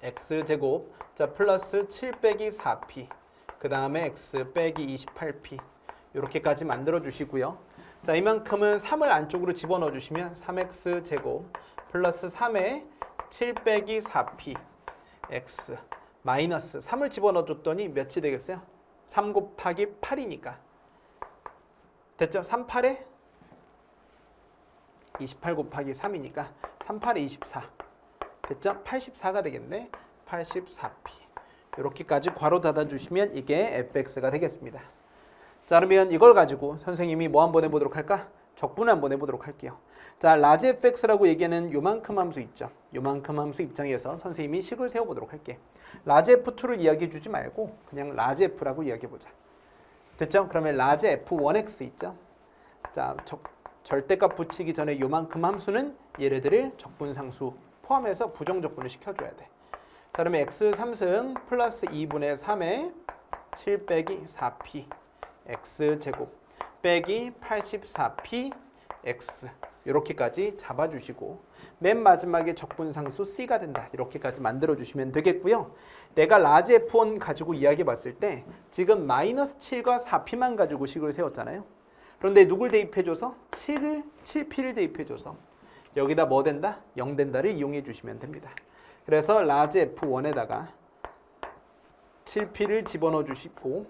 x제곱, 자, 플러스 7 빼기 4p, 그 다음에 x 빼기 28p 이렇게까지 만들어 주시고요. 자, 이만큼은 3을 안쪽으로 집어넣어 주시면 3x제곱 플러스 3에 7 빼기 4p x 마이너스 3을 집어넣어 줬더니 몇이 되겠어요? 3 곱하기 8이니까 됐죠? 3, 8에 28 곱하기 3이니까 3, 8에 24 됐죠? 84가 되겠네. 84p 이렇게까지 괄호 닫아주시면 이게 fx가 되겠습니다. 자, 그러면 이걸 가지고 선생님이 뭐 한번 해보도록 할까? 적분 한번 해보도록 할게요. 자, 라지 fx라고 얘기하는 요만큼 함수 있죠. 요만큼 함수 입장에서 선생님이 식을 세워보도록 할게. 라지 f2를 이야기해 주지 말고 그냥 라지 f라고 이야기해 보자. 됐죠? 그러면 라지 f1x 있죠. 자, 절대값 붙이기 전에 요만큼 함수는 얘네들을 적분상수 포함해서 부정적분을 시켜줘야 돼. 자, 그러면 x 3승 플러스 2분의 3에 7 빼기 4p x제곱 빼기 84p x 이렇게까지 잡아주시고 맨 마지막에 적분상수 C가 된다. 이렇게까지 만들어주시면 되겠고요. 내가 라지 F1 가지고 이야기해 봤을 때 지금 마이너스 7과 4P만 가지고 식을 세웠잖아요. 그런데 누굴 대입해줘서? 7P를 대입해줘서 여기다 뭐 된다? 0 된다를 이용해 주시면 됩니다. 그래서 라지 F1에다가 7P를 집어넣어 주시고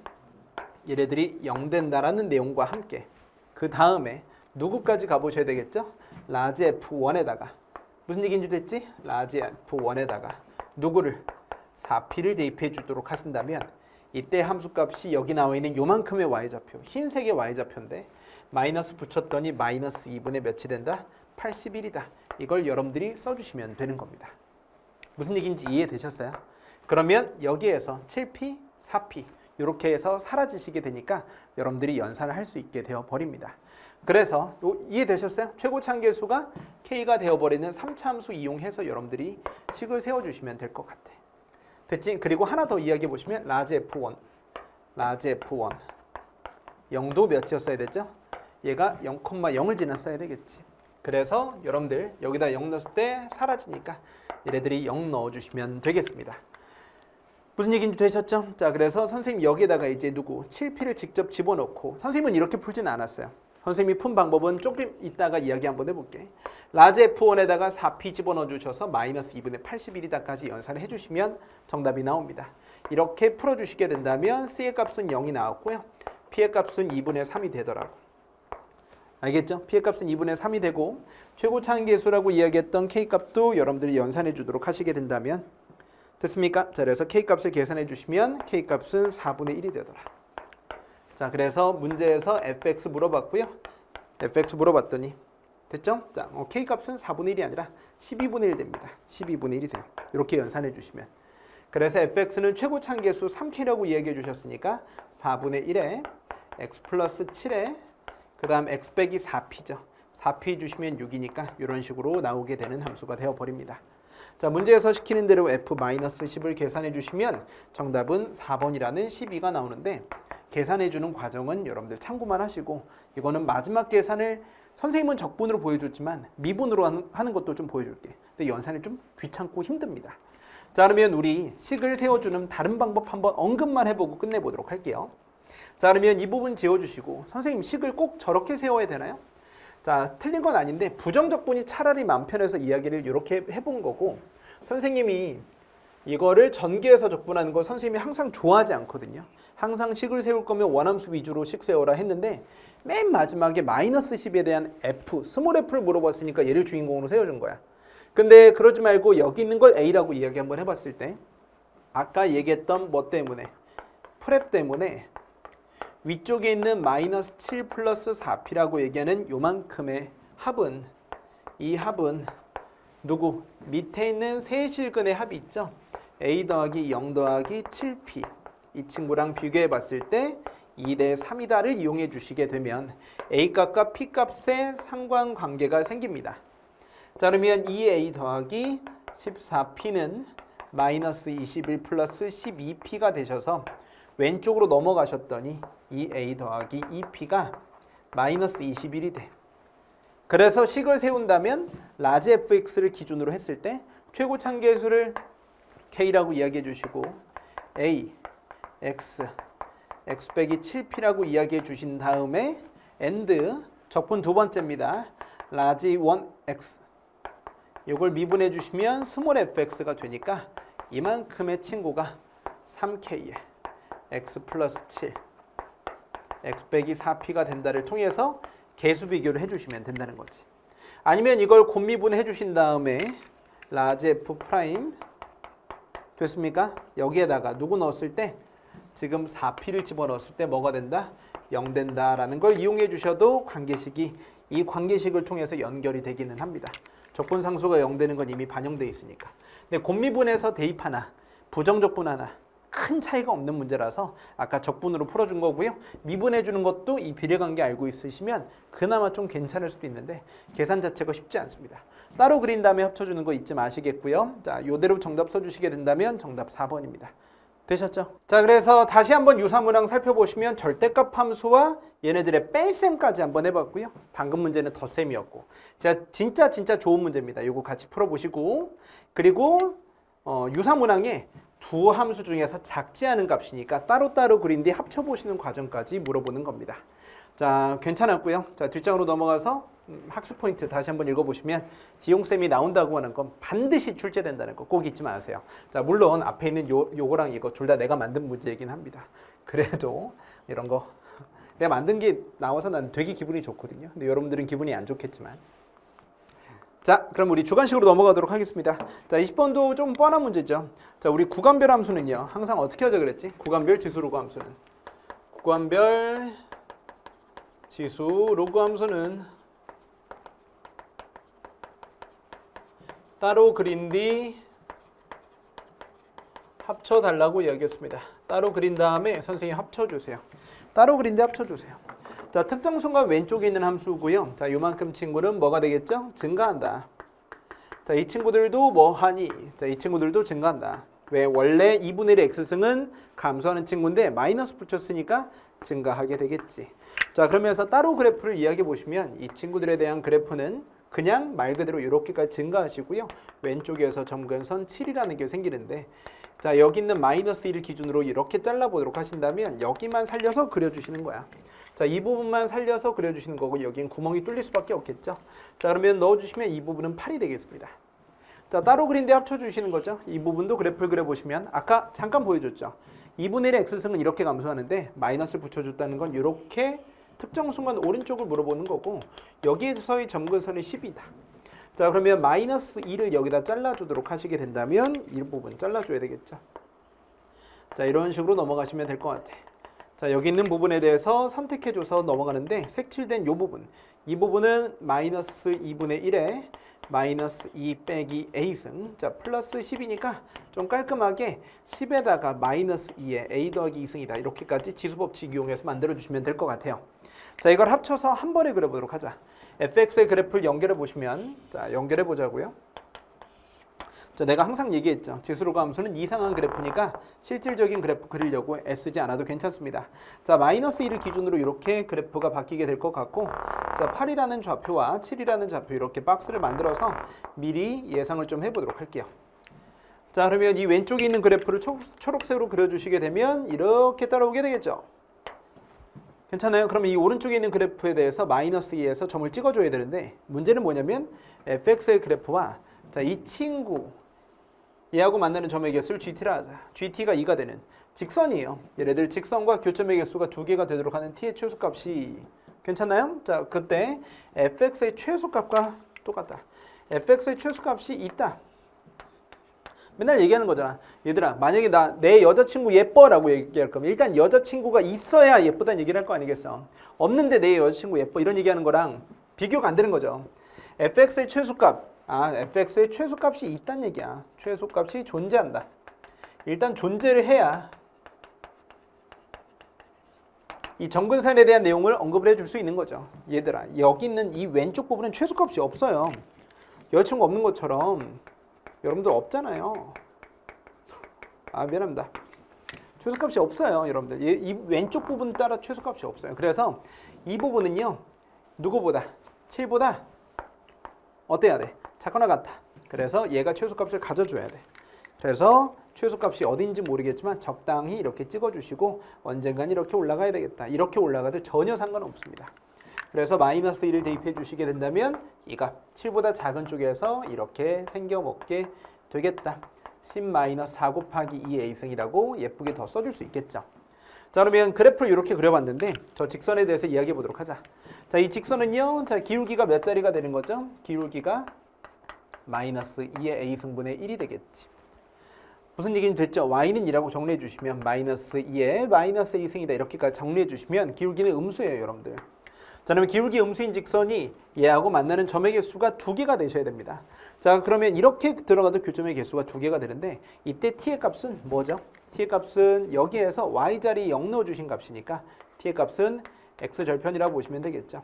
얘네들이 0 된다라는 내용과 함께 그 다음에 누구까지 가보셔야 되겠죠? 라지 F1에다가 무슨 얘기인지 됐지? 라지 F1에다가 누구를? 4P를 대입해 주도록 하신다면 이때 함수값이 여기 나와 있는 요만큼의 y좌표, 흰색의 y좌표인데 마이너스 붙였더니 마이너스 2분의 몇이 된다? 81이다. 이걸 여러분들이 써주시면 되는 겁니다. 무슨 얘기인지 이해되셨어요? 그러면 여기에서 7P, 4P 이렇게 해서 사라지시게 되니까 여러분들이 연산을 할 수 있게 되어버립니다. 그래서 이해되셨어요? 최고차항계수가 K가 되어버리는 3차 함수 이용해서 여러분들이 식을 세워주시면 될 것 같아. 됐지? 그리고 하나 더 이야기해 보시면 라지 F1 0도 몇이었어야 되죠? 얘가 0,0을 지났어야 되겠지. 그래서 여러분들 여기다 0 넣었을 때 사라지니까 얘네들이 0 넣어주시면 되겠습니다. 무슨 얘기인지 되셨죠? 자, 그래서 선생님 여기에다가 이제 누구 7P를 직접 집어넣고 선생님은 이렇게 풀지는 않았어요. 선생님이 푼 방법은 조금 이따가 이야기 한번 해볼게. 라지 F1에다가 4P 집어넣어 주셔서 마이너스 2분의 81이다까지 연산을 해주시면 정답이 나옵니다. 이렇게 풀어주시게 된다면 C의 값은 0이 나왔고요. P의 값은 2분의 3이 되더라고. 알겠죠? P의 값은 2분의 3이 되고 최고차항계수라고 이야기했던 K 값도 여러분들이 연산해 주도록 하시게 된다면 됐습니까? 자, 그래서 K 값을 계산해 주시면 K 값은 4분의 1이 되더라. 자, 그래서 문제에서 fx 물어봤고요. fx 물어봤더니 됐죠? 자, K 값은 4분의 1이 아니라 12분의 1 됩니다. 12분의 1이 돼요. 이렇게 연산해 주시면. 그래서 fx는 최고차항계수 3k라고 이야기해 주셨으니까 4분의 1에 x 플러스 7에 그 다음 x 빼기 4p죠. 4p 주시면 6이니까 이런 식으로 나오게 되는 함수가 되어버립니다. 자, 문제에서 시키는 대로 f-10을 계산해 주시면 정답은 4번이라는 12가 나오는데 계산해 주는 과정은 여러분들 참고만 하시고 이거는 마지막 계산을 선생님은 적분으로 보여줬지만 미분으로 하는 것도 좀 보여줄게. 근데 연산이 좀 귀찮고 힘듭니다. 자, 그러면 우리 식을 세워주는 다른 방법 한번 언급만 해보고 끝내보도록 할게요. 자, 그러면 이 부분 지워주시고 선생님 식을 꼭 저렇게 세워야 되나요? 자, 틀린 건 아닌데 부정적분이 차라리 마음 편해서 이야기를 이렇게 해본 거고 선생님이 이거를 전개해서 적분하는 걸 선생님이 항상 좋아하지 않거든요. 항상 식을 세울 거면 원함수 위주로 식 세워라 했는데 맨 마지막에 마이너스 10에 대한 F, 스몰 f를 물어봤으니까 얘를 주인공으로 세워준 거야. 근데 그러지 말고 여기 있는 걸 A라고 이야기 한번 해봤을 때 아까 얘기했던 뭐 때문에 프랩 때문에 위쪽에 있는 마이너스 7 플러스 4P라고 얘기하는 요만큼의 합은 이 합은 누구? 밑에 있는 세실근의 합이 있죠? A 더하기 0 더하기 7P 이 친구랑 비교해 봤을 때 2대 3이다를 이용해 주시게 되면 A 값과 P 값의 상관관계가 생깁니다. 자, 그러면 2A 더하기 14P는 마이너스 21 플러스 12P가 되셔서 왼쪽으로 넘어가셨더니 2A 더하기 2P가 마이너스 21이 돼. 그래서 식을 세운다면 라지 fx를 기준으로 했을 때 최고차항계수를 K라고 이야기해 주시고 A, X, X 빼기 7P라고 이야기해 주신 다음에 AND 적분 두 번째입니다. 라지 1X 이걸 미분해 주시면 스몰 fx가 되니까 이만큼의 친구가 3K에 X 플러스 7 X 빼기 4P가 된다를 통해서 계수 비교를 해주시면 된다는 거지. 아니면 이걸 곱미분해 주신 다음에 라지 F 프라임 됐습니까? 여기에다가 누구 넣었을 때 지금 4P를 집어넣었을 때 뭐가 된다? 0 된다라는 걸 이용해 주셔도 관계식이 이 관계식을 통해서 연결이 되기는 합니다. 적분상수가 0 되는 건 이미 반영되어 있으니까. 근데 곱미분해서 대입 하나, 부정적분 하나 큰 차이가 없는 문제라서 아까 적분으로 풀어준 거고요. 미분해 주는 것도 이 비례관계 알고 있으시면 그나마 좀 괜찮을 수도 있는데 계산 자체가 쉽지 않습니다. 따로 그린 다음에 합쳐주는 거 잊지 마시겠고요. 자, 요대로 정답 써주시게 된다면 정답 4번입니다. 되셨죠? 자, 그래서 다시 한번 유사문항 살펴보시면 절대값 함수와 얘네들의 뺄셈까지 한번 해봤고요. 방금 문제는 덧셈이었고. 제가 진짜 좋은 문제입니다. 이거 같이 풀어보시고. 그리고 유사문항에 두 함수 중에서 작지 않은 값이니까 따로따로 그린 뒤 합쳐보시는 과정까지 물어보는 겁니다. 자, 괜찮았고요. 자, 뒷장으로 넘어가서 학습 포인트 다시 한번 읽어보시면 지용쌤이 나온다고 하는 건 반드시 출제된다는 거 꼭 잊지 마세요. 자, 물론 앞에 있는 요거랑 이거 둘 다 내가 만든 문제이긴 합니다. 그래도 이런 거 내가 만든 게 나와서 난 되게 기분이 좋거든요. 근데 여러분들은 기분이 안 좋겠지만. 자, 그럼 우리 주관식으로 넘어가도록 하겠습니다. 자, 20번도 좀 뻔한 문제죠. 자, 우리 구간별 함수는요. 항상 어떻게 하자 그랬지? 구간별 지수 로그 함수는. 구간별 지수 로그 함수는 따로 그린 뒤 합쳐달라고 이야기했습니다. 따로 그린 다음에 선생님 합쳐주세요. 따로 그린 뒤 합쳐주세요. 자, 특정 순간 왼쪽에 있는 함수고요. 자, 요만큼 친구는 뭐가 되겠죠? 증가한다. 자, 이 친구들도 뭐 하니? 자, 이 친구들도 증가한다. 왜? 원래 2분의 1 x승은 감소하는 친구인데 마이너스 붙였으니까 증가하게 되겠지. 자, 그러면서 따로 그래프를 이야기해 보시면 이 친구들에 대한 그래프는 그냥 말 그대로 이렇게까지 증가하시고요. 왼쪽에서 점근선 7이라는 게 생기는데 자, 여기 있는 마이너스 1을 기준으로 이렇게 잘라보도록 하신다면 여기만 살려서 그려주시는 거야. 자, 이 부분만 살려서 그려주시는 거고 여긴 구멍이 뚫릴 수밖에 없겠죠. 자, 그러면 넣어주시면 이 부분은 8이 되겠습니다. 자, 따로 그린 데 합쳐주시는 거죠. 이 부분도 그래프를 그려보시면 아까 잠깐 보여줬죠. 2분의 1 x승은 이렇게 감소하는데 마이너스를 붙여줬다는 건 이렇게 특정 순간 오른쪽을 물어보는 거고 여기에서의 점근선이 10이다. 자, 그러면 마이너스 2를 여기다 잘라주도록 하시게 된다면 이 부분 잘라줘야 되겠죠. 자, 이런 식으로 넘어가시면 될 것 같아. 자, 여기 있는 부분에 대해서 선택해줘서 넘어가는데 색칠된 이 부분. 이 부분은 마이너스 2분의 1에 마이너스 2 빼기 a승. 자, 플러스 10이니까 좀 깔끔하게 10에다가 마이너스 2에 a 더하기 2승이다. 이렇게까지 지수법칙 이용해서 만들어주시면 될 것 같아요. 자, 이걸 합쳐서 한 번에 그려보도록 하자. fx의 그래프를 연결해 보시면 자, 연결해 보자고요. 자, 내가 항상 얘기했죠. 지수로그 함수는 이상한 그래프니까 실질적인 그래프 그리려고 애쓰지 않아도 괜찮습니다. 자, 마이너스 1을 기준으로 이렇게 그래프가 바뀌게 될 것 같고 자, 8이라는 좌표와 7이라는 좌표 이렇게 박스를 만들어서 미리 예상을 좀 해보도록 할게요. 자, 그러면 이 왼쪽에 있는 그래프를 초록색으로 그려주시게 되면 이렇게 따라오게 되겠죠. 괜찮아요? 그러면 이 오른쪽에 있는 그래프에 대해서 마이너스 2에서 점을 찍어줘야 되는데 문제는 뭐냐면 fx의 그래프와 자, 이 친구 얘하고 만나는 점의 개수를 gt라 하자. gt가 2가 되는 직선이에요. 얘네들 직선과 교점의 개수가 2개가 되도록 하는 t의 최소값이 괜찮나요? 자, 그때 fx의 최소값과 똑같다. fx의 최소값이 있다. 맨날 얘기하는 거잖아. 얘들아, 만약에 내 여자친구 예뻐라고 얘기할 거면 일단 여자친구가 있어야 예쁘다는 얘기를 할 거 아니겠어. 없는데 내 여자친구 예뻐 이런 얘기하는 거랑 비교가 안 되는 거죠. fx의 최소값. fx의 최소값이 있다는 얘기야. 최소값이 존재한다. 일단 존재를 해야 이 점근선에 대한 내용을 언급을 해줄 수 있는 거죠. 얘들아, 여기 있는 이 왼쪽 부분은 최소값이 없어요. 여자친구 없는 것처럼 여러분들 없잖아요. 미안합니다. 최소값이 없어요, 여러분들. 이 왼쪽 부분 따라 최소값이 없어요. 그래서 이 부분은요, 누구보다 7보다 어때야 돼? 작거나 같다. 그래서 얘가 최소값을 가져줘야 돼. 그래서 최소값이 어딘지 모르겠지만 적당히 이렇게 찍어주시고 언젠간 이렇게 올라가야 되겠다. 이렇게 올라가도 전혀 상관없습니다. 그래서 마이너스 1을 대입해 주시게 된다면 이 값 7보다 작은 쪽에서 이렇게 생겨먹게 되겠다. 10-4 곱하기 2a승이라고 예쁘게 더 써줄 수 있겠죠. 자, 그러면 그래프를 이렇게 그려봤는데 저 직선에 대해서 이야기해 보도록 하자. 자, 이 직선은요, 자, 기울기가 몇 자리가 되는 거죠? 기울기가 마이너스 2의 a승분의 1이 되겠지. 무슨 얘기는 됐죠? y는 2라고 정리해 주시면 마이너스 2의 마이너스 a승이다 이렇게까지 정리해 주시면 기울기는 음수예요, 여러분들. 자, 그러면 기울기 음수인 직선이 얘하고 만나는 점의 개수가 2개가 되셔야 됩니다. 자, 그러면 이렇게 들어가도 교점의 개수가 2개가 되는데 이때 t의 값은 뭐죠? t의 값은 여기에서 y자리 0 넣어주신 값이니까 t의 값은 x절편이라고 보시면 되겠죠.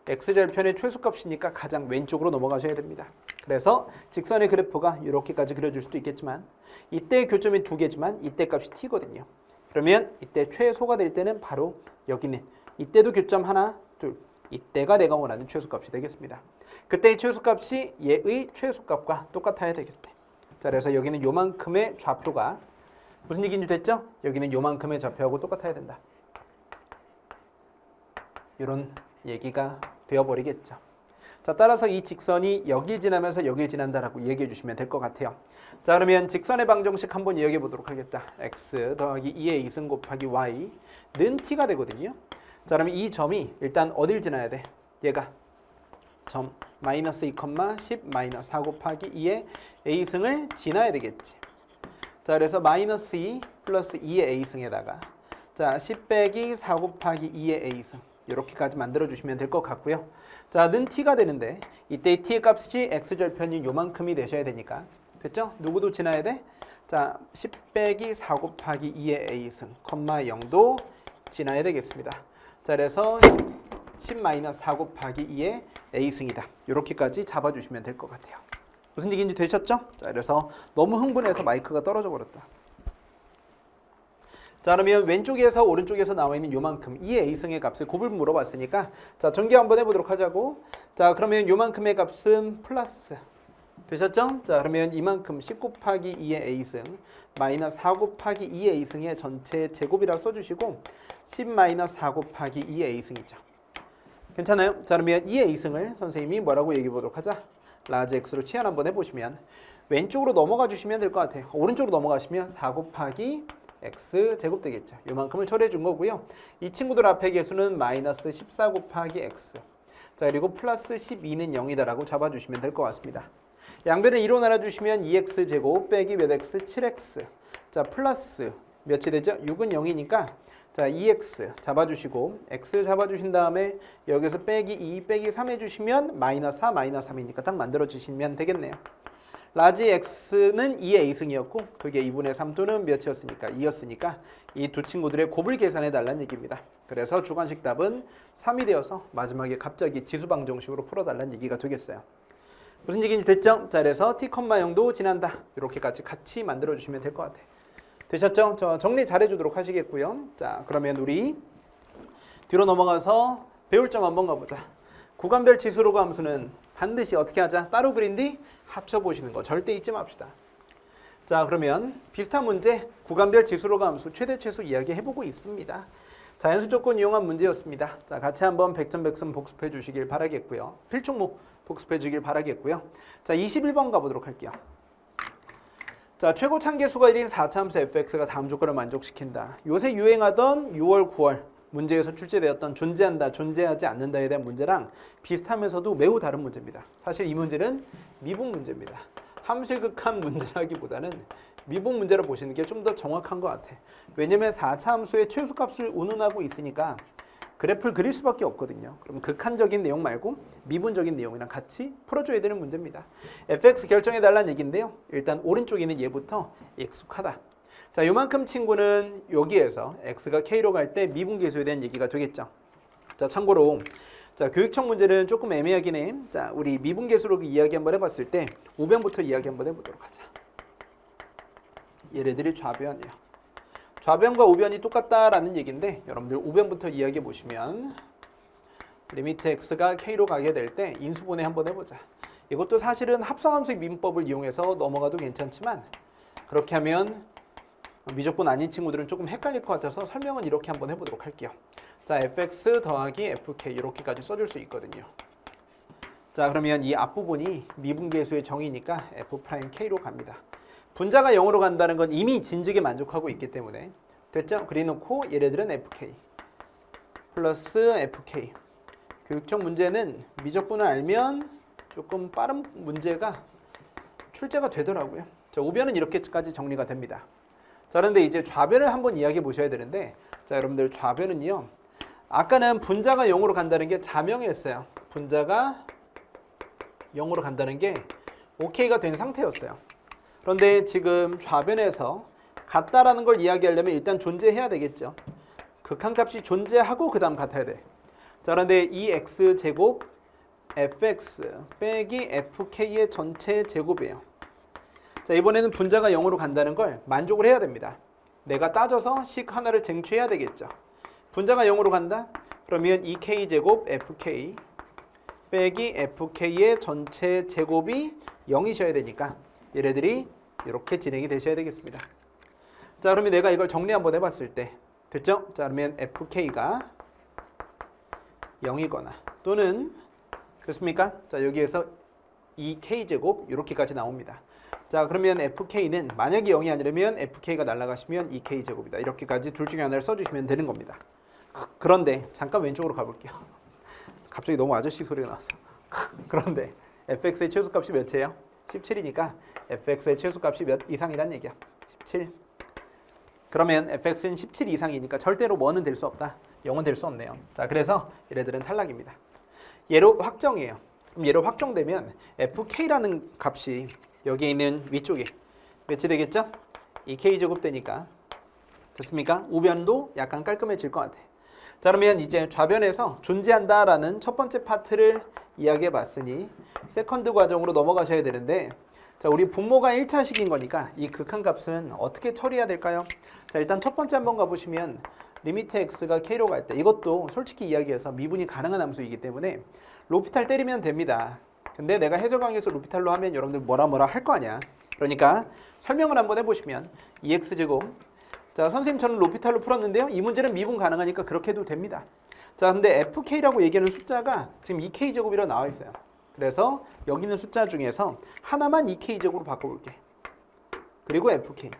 x절편의 최소값이니까 가장 왼쪽으로 넘어가셔야 됩니다. 그래서 직선의 그래프가 이렇게까지 그려줄 수도 있겠지만 이때 교점이 2개지만 이때 값이 t거든요. 그러면 이때 최소가 될 때는 바로 여기는 이때도 교점 하나, 둘. 이때가 내가 원하는 최소값이 되겠습니다. 그때의 최소값이 얘의 최소값과 똑같아야 되겠대. 자, 그래서 여기는 요만큼의 좌표가 무슨 얘기인지 됐죠? 여기는 요만큼의 좌표하고 똑같아야 된다. 이런 얘기가 되어버리겠죠. 자, 따라서 이 직선이 여길 지나면서 여길 지난다라고 얘기해 주시면 될 것 같아요. 자, 그러면 직선의 방정식 한번 이야기해 보도록 하겠다. x 더하기 2의 2승 곱하기 y는 t가 되거든요. 자, 그러면 이 점이 일단 어딜 지나야 돼? 얘가 점 마이너스 2, 10 마이너스 4 곱하기 2의 a승을 지나야 되겠지. 자, 그래서 마이너스 2 플러스 2의 a승에다가 자, 10 빼기 4 곱하기 2의 a승 이렇게까지 만들어주시면 될 것 같고요. 자, 는 t가 되는데 이때 t의 값이 x절편이 요만큼이 되셔야 되니까 됐죠? 누구도 지나야 돼? 자, 10 빼기 4 곱하기 2의 a승, 0도 지나야 되겠습니다. 자, 그래서 10 마이너스 4 곱하기 2의 a승이다. 이렇게까지 잡아주시면 될 것 같아요. 무슨 얘기인지 되셨죠? 자, 그래서 너무 흥분해서 마이크가 떨어져 버렸다. 자, 그러면 왼쪽에서 오른쪽에서 나와 있는 요만큼 이 a승의 값을 곱을 물어봤으니까 자, 전개 한번 해보도록 하자고. 자, 그러면 요만큼의 값은 플러스 되셨죠? 자, 그러면 이만큼 10 곱하기 2의 a승 마이너스 4 곱하기 2의 a승의 전체 제곱이라 써주시고 10 마이너스 4 곱하기 2의 a승이죠. 괜찮아요? 자, 그러면 2의 a승을 선생님이 뭐라고 얘기해 보도록 하자. 라지 x로 치환 한번 해보시면 왼쪽으로 넘어가 주시면 될 것 같아요. 오른쪽으로 넘어가시면 4 곱하기 x 제곱 되겠죠. 요만큼을 처리해 준 거고요. 이 친구들 앞에 개수는 마이너스 14 곱하기 x. 자, 그리고 플러스 12는 0이다라고 잡아주시면 될 것 같습니다. 양변을 2로 나눠주시면 2x 제곱 빼기 몇 x? 7x. 자, 플러스 몇이 되죠? 6은 0이니까 자, 2x 잡아주시고 x를 잡아주신 다음에 여기서 빼기 2 빼기 3 해주시면 마이너스 4 마이너스 3이니까 딱 만들어주시면 되겠네요. 라지 x는 2의 a승이었고 그게 2분의 3 또는 몇이었으니까 2였으니까 이 두 친구들의 곱을 계산해 달라는 얘기입니다. 그래서 주관식 답은 3이 되어서 마지막에 갑자기 지수방정식으로 풀어달라는 얘기가 되겠어요. 무슨 얘기인지 됐죠? 자, 그래서 t, 0도 지난다. 이렇게까지 같이 만들어주시면 될 것 같아요. 되셨죠? 저 정리 잘해주도록 하시겠고요. 자, 그러면 우리 뒤로 넘어가서 배울 점 한번 가보자. 구간별 지수로그 함수는 반드시 어떻게 하자? 따로 그린 뒤 합쳐보시는 거 절대 잊지 맙시다. 자, 그러면 비슷한 문제 구간별 지수로그 함수 최대 최소 이야기해보고 있습니다. 자연수 조건 이용한 문제였습니다. 자, 같이 한번 100점 100승 복습해 주시길 바라겠고요. 필충목 복습해 주길 바라겠고요. 자, 21번 가보도록 할게요. 자, 최고 참계수가 1인 4차함수 fx가 다음 조건을 만족시킨다. 요새 유행하던 6월, 9월 문제에서 출제되었던 존재한다, 존재하지 않는다에 대한 문제랑 비슷하면서도 매우 다른 문제입니다. 사실 이 문제는 미분 문제입니다. 함실극한 문제라기보다는 미분 문제로 보시는 게 좀 더 정확한 것 같아. 왜냐면 4차 함수의 최소값을 운운하고 있으니까 그래프를 그릴 수밖에 없거든요. 그럼 극한적인 내용 말고 미분적인 내용이랑 같이 풀어줘야 되는 문제입니다. fx 결정해달라는 얘기인데요. 일단 오른쪽에 있는 얘부터 익숙하다. 자, 요만큼 친구는 여기에서 x가 k로 갈 때 미분계수에 대한 얘기가 되겠죠. 자, 참고로 자, 교육청 문제는 조금 애매하긴 해. 자, 우리 미분계수로 이야기 한번 해봤을 때 우변부터 이야기 한번 해보도록 하자. 얘네들이 좌변이야. 좌변과 우변이 똑같다라는 얘기인데 여러분들 우변부터 이야기해 보시면 리미트 x가 k로 가게 될 때 인수분해 한번 해보자. 이것도 사실은 합성함수의 미분법을 이용해서 넘어가도 괜찮지만 그렇게 하면 미적분 아닌 친구들은 조금 헷갈릴 것 같아서 설명은 이렇게 한번 해보도록 할게요. 자, fx 더하기 fk 이렇게까지 써줄 수 있거든요. 자, 그러면 이 앞부분이 미분계수의 정의니까 f'k로 갑니다. 분자가 0으로 간다는 건 이미 진즉에 만족하고 있기 때문에 됐죠? 그래놓고 얘네들은 fk 플러스 fk. 교육청 문제는 미적분을 알면 조금 빠른 문제가 출제가 되더라고요. 자, 우변은 이렇게까지 정리가 됩니다. 자, 그런데 이제 좌변을 한번 이야기해 보셔야 되는데 자, 여러분들 좌변은요. 아까는 분자가 0으로 간다는 게 자명했어요. 분자가 0으로 간다는 게 OK가 된 상태였어요. 그런데 지금 좌변에서 같다라는 걸 이야기하려면 일단 존재해야 되겠죠. 극한값이 존재하고 그 다음 같아야 돼. 자, 그런데 이 x제곱 fx 빼기 fk의 전체 제곱이에요. 자, 이번에는 분자가 0으로 간다는 걸 만족을 해야 됩니다. 내가 따져서 식 하나를 쟁취해야 되겠죠. 분자가 0으로 간다? 그러면 2k제곱 fk 빼기 fk의 전체 제곱이 0이셔야 되니까 얘네들이 이렇게 진행이 되셔야 되겠습니다. 자, 그러면 내가 이걸 정리 한번 해봤을 때 됐죠? 자, 그러면 fk가 0이거나 또는 그렇습니까? 자, 여기에서 2k제곱 이렇게까지 나옵니다. 자, 그러면 fk는 만약에 0이 아니라면 fk가 날아가시면 2k제곱이다. 이렇게까지 둘 중에 하나를 써주시면 되는 겁니다. 그런데 잠깐 왼쪽으로 가볼게요. 갑자기 너무 아저씨 소리가 나왔어. 그런데 fx의 최소값이 몇이에요? 17이니까 fx의 최소값이 몇 이상이란 얘기야? 17. 그러면 fx는 17 이상이니까 절대로 뭐는 될 수 없다. 0은 될 수 없네요. 자, 그래서 얘네들은 탈락입니다. 얘로 확정이에요. 그럼 얘로 확정되면 fk라는 값이 여기 있는 위쪽에 몇이 되겠죠? 2k제곱 되니까 됐습니까? 우변도 약간 깔끔해질 것 같아. 자, 그러면 이제 좌변에서 존재한다라는 첫 번째 파트를 이야기해 봤으니 세컨드 과정으로 넘어가셔야 되는데 자, 우리 분모가 1차식인 거니까 이 극한값은 어떻게 처리해야 될까요? 자, 일단 첫 번째 한번 가보시면 리미트 x가 k로 갈 때 이것도 솔직히 이야기해서 미분이 가능한 함수이기 때문에 로피탈 때리면 됩니다. 근데 내가 해설 강의에서 로피탈로 하면 여러분들 뭐라 할 거 아니야. 그러니까 설명을 한번 해보시면 2x제곱 자, 선생님 저는 로피탈로 풀었는데요. 이 문제는 미분 가능하니까 그렇게 해도 됩니다. 자, 근데 fk라고 얘기하는 숫자가 지금 2k제곱이라고 나와 있어요. 그래서 여기 있는 숫자 중에서 하나만 2k제곱으로 바꿔볼게. 그리고 fk.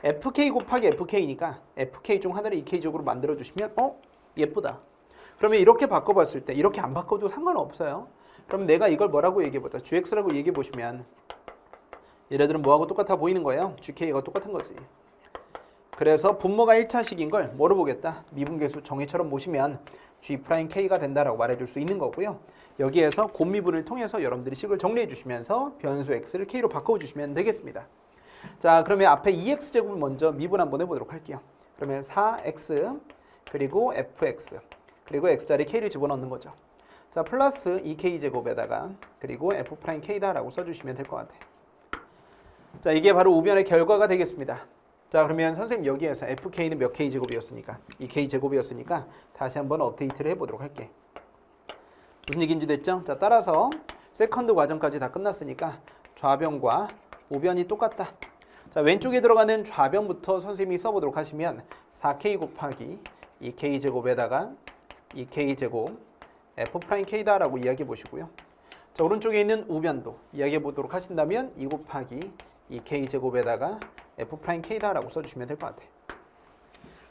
fk 곱하기 fk니까 fk 중 하나를 2k제곱으로 만들어주시면 예쁘다. 그러면 이렇게 바꿔봤을 때 이렇게 안 바꿔도 상관없어요. 그럼 내가 이걸 뭐라고 얘기해보자. gx라고 얘기해보시면 얘네들은 뭐하고 똑같아 보이는 거예요? gk가 똑같은 거지. 그래서 분모가 1차식인 걸 뭐로 보겠다? 미분계수 정의처럼 보시면 g'k가 된다라고 말해줄 수 있는 거고요. 여기에서 곱미분을 통해서 여러분들이 식을 정리해 주시면서 변수 x를 k로 바꿔주시면 되겠습니다. 자, 그러면 앞에 2x제곱을 먼저 미분 한번 해보도록 할게요. 그러면 4x 그리고 fx 그리고 x자리 k를 집어넣는 거죠. 자, 플러스 2k제곱에다가 그리고 f'k다라고 써주시면 될 것 같아요. 자, 이게 바로 우변의 결과가 되겠습니다. 자, 그러면 선생님 여기에서 fk는 몇 k제곱이었으니까 2k제곱이었으니까 다시 한번 업데이트를 해보도록 할게. 무슨 얘기인지 됐죠? 자, 따라서 세컨드 과정까지 다 끝났으니까 좌변과 우변이 똑같다. 자, 왼쪽에 들어가는 좌변부터 선생님이 써보도록 하시면 4k 곱하기 2k제곱에다가 2k제곱 f'k다라고 이야기해 보시고요. 자, 오른쪽에 있는 우변도 이야기해 보도록 하신다면 2 곱하기 2k제곱에다가 f'k다라고 써주시면 될 것 같아요.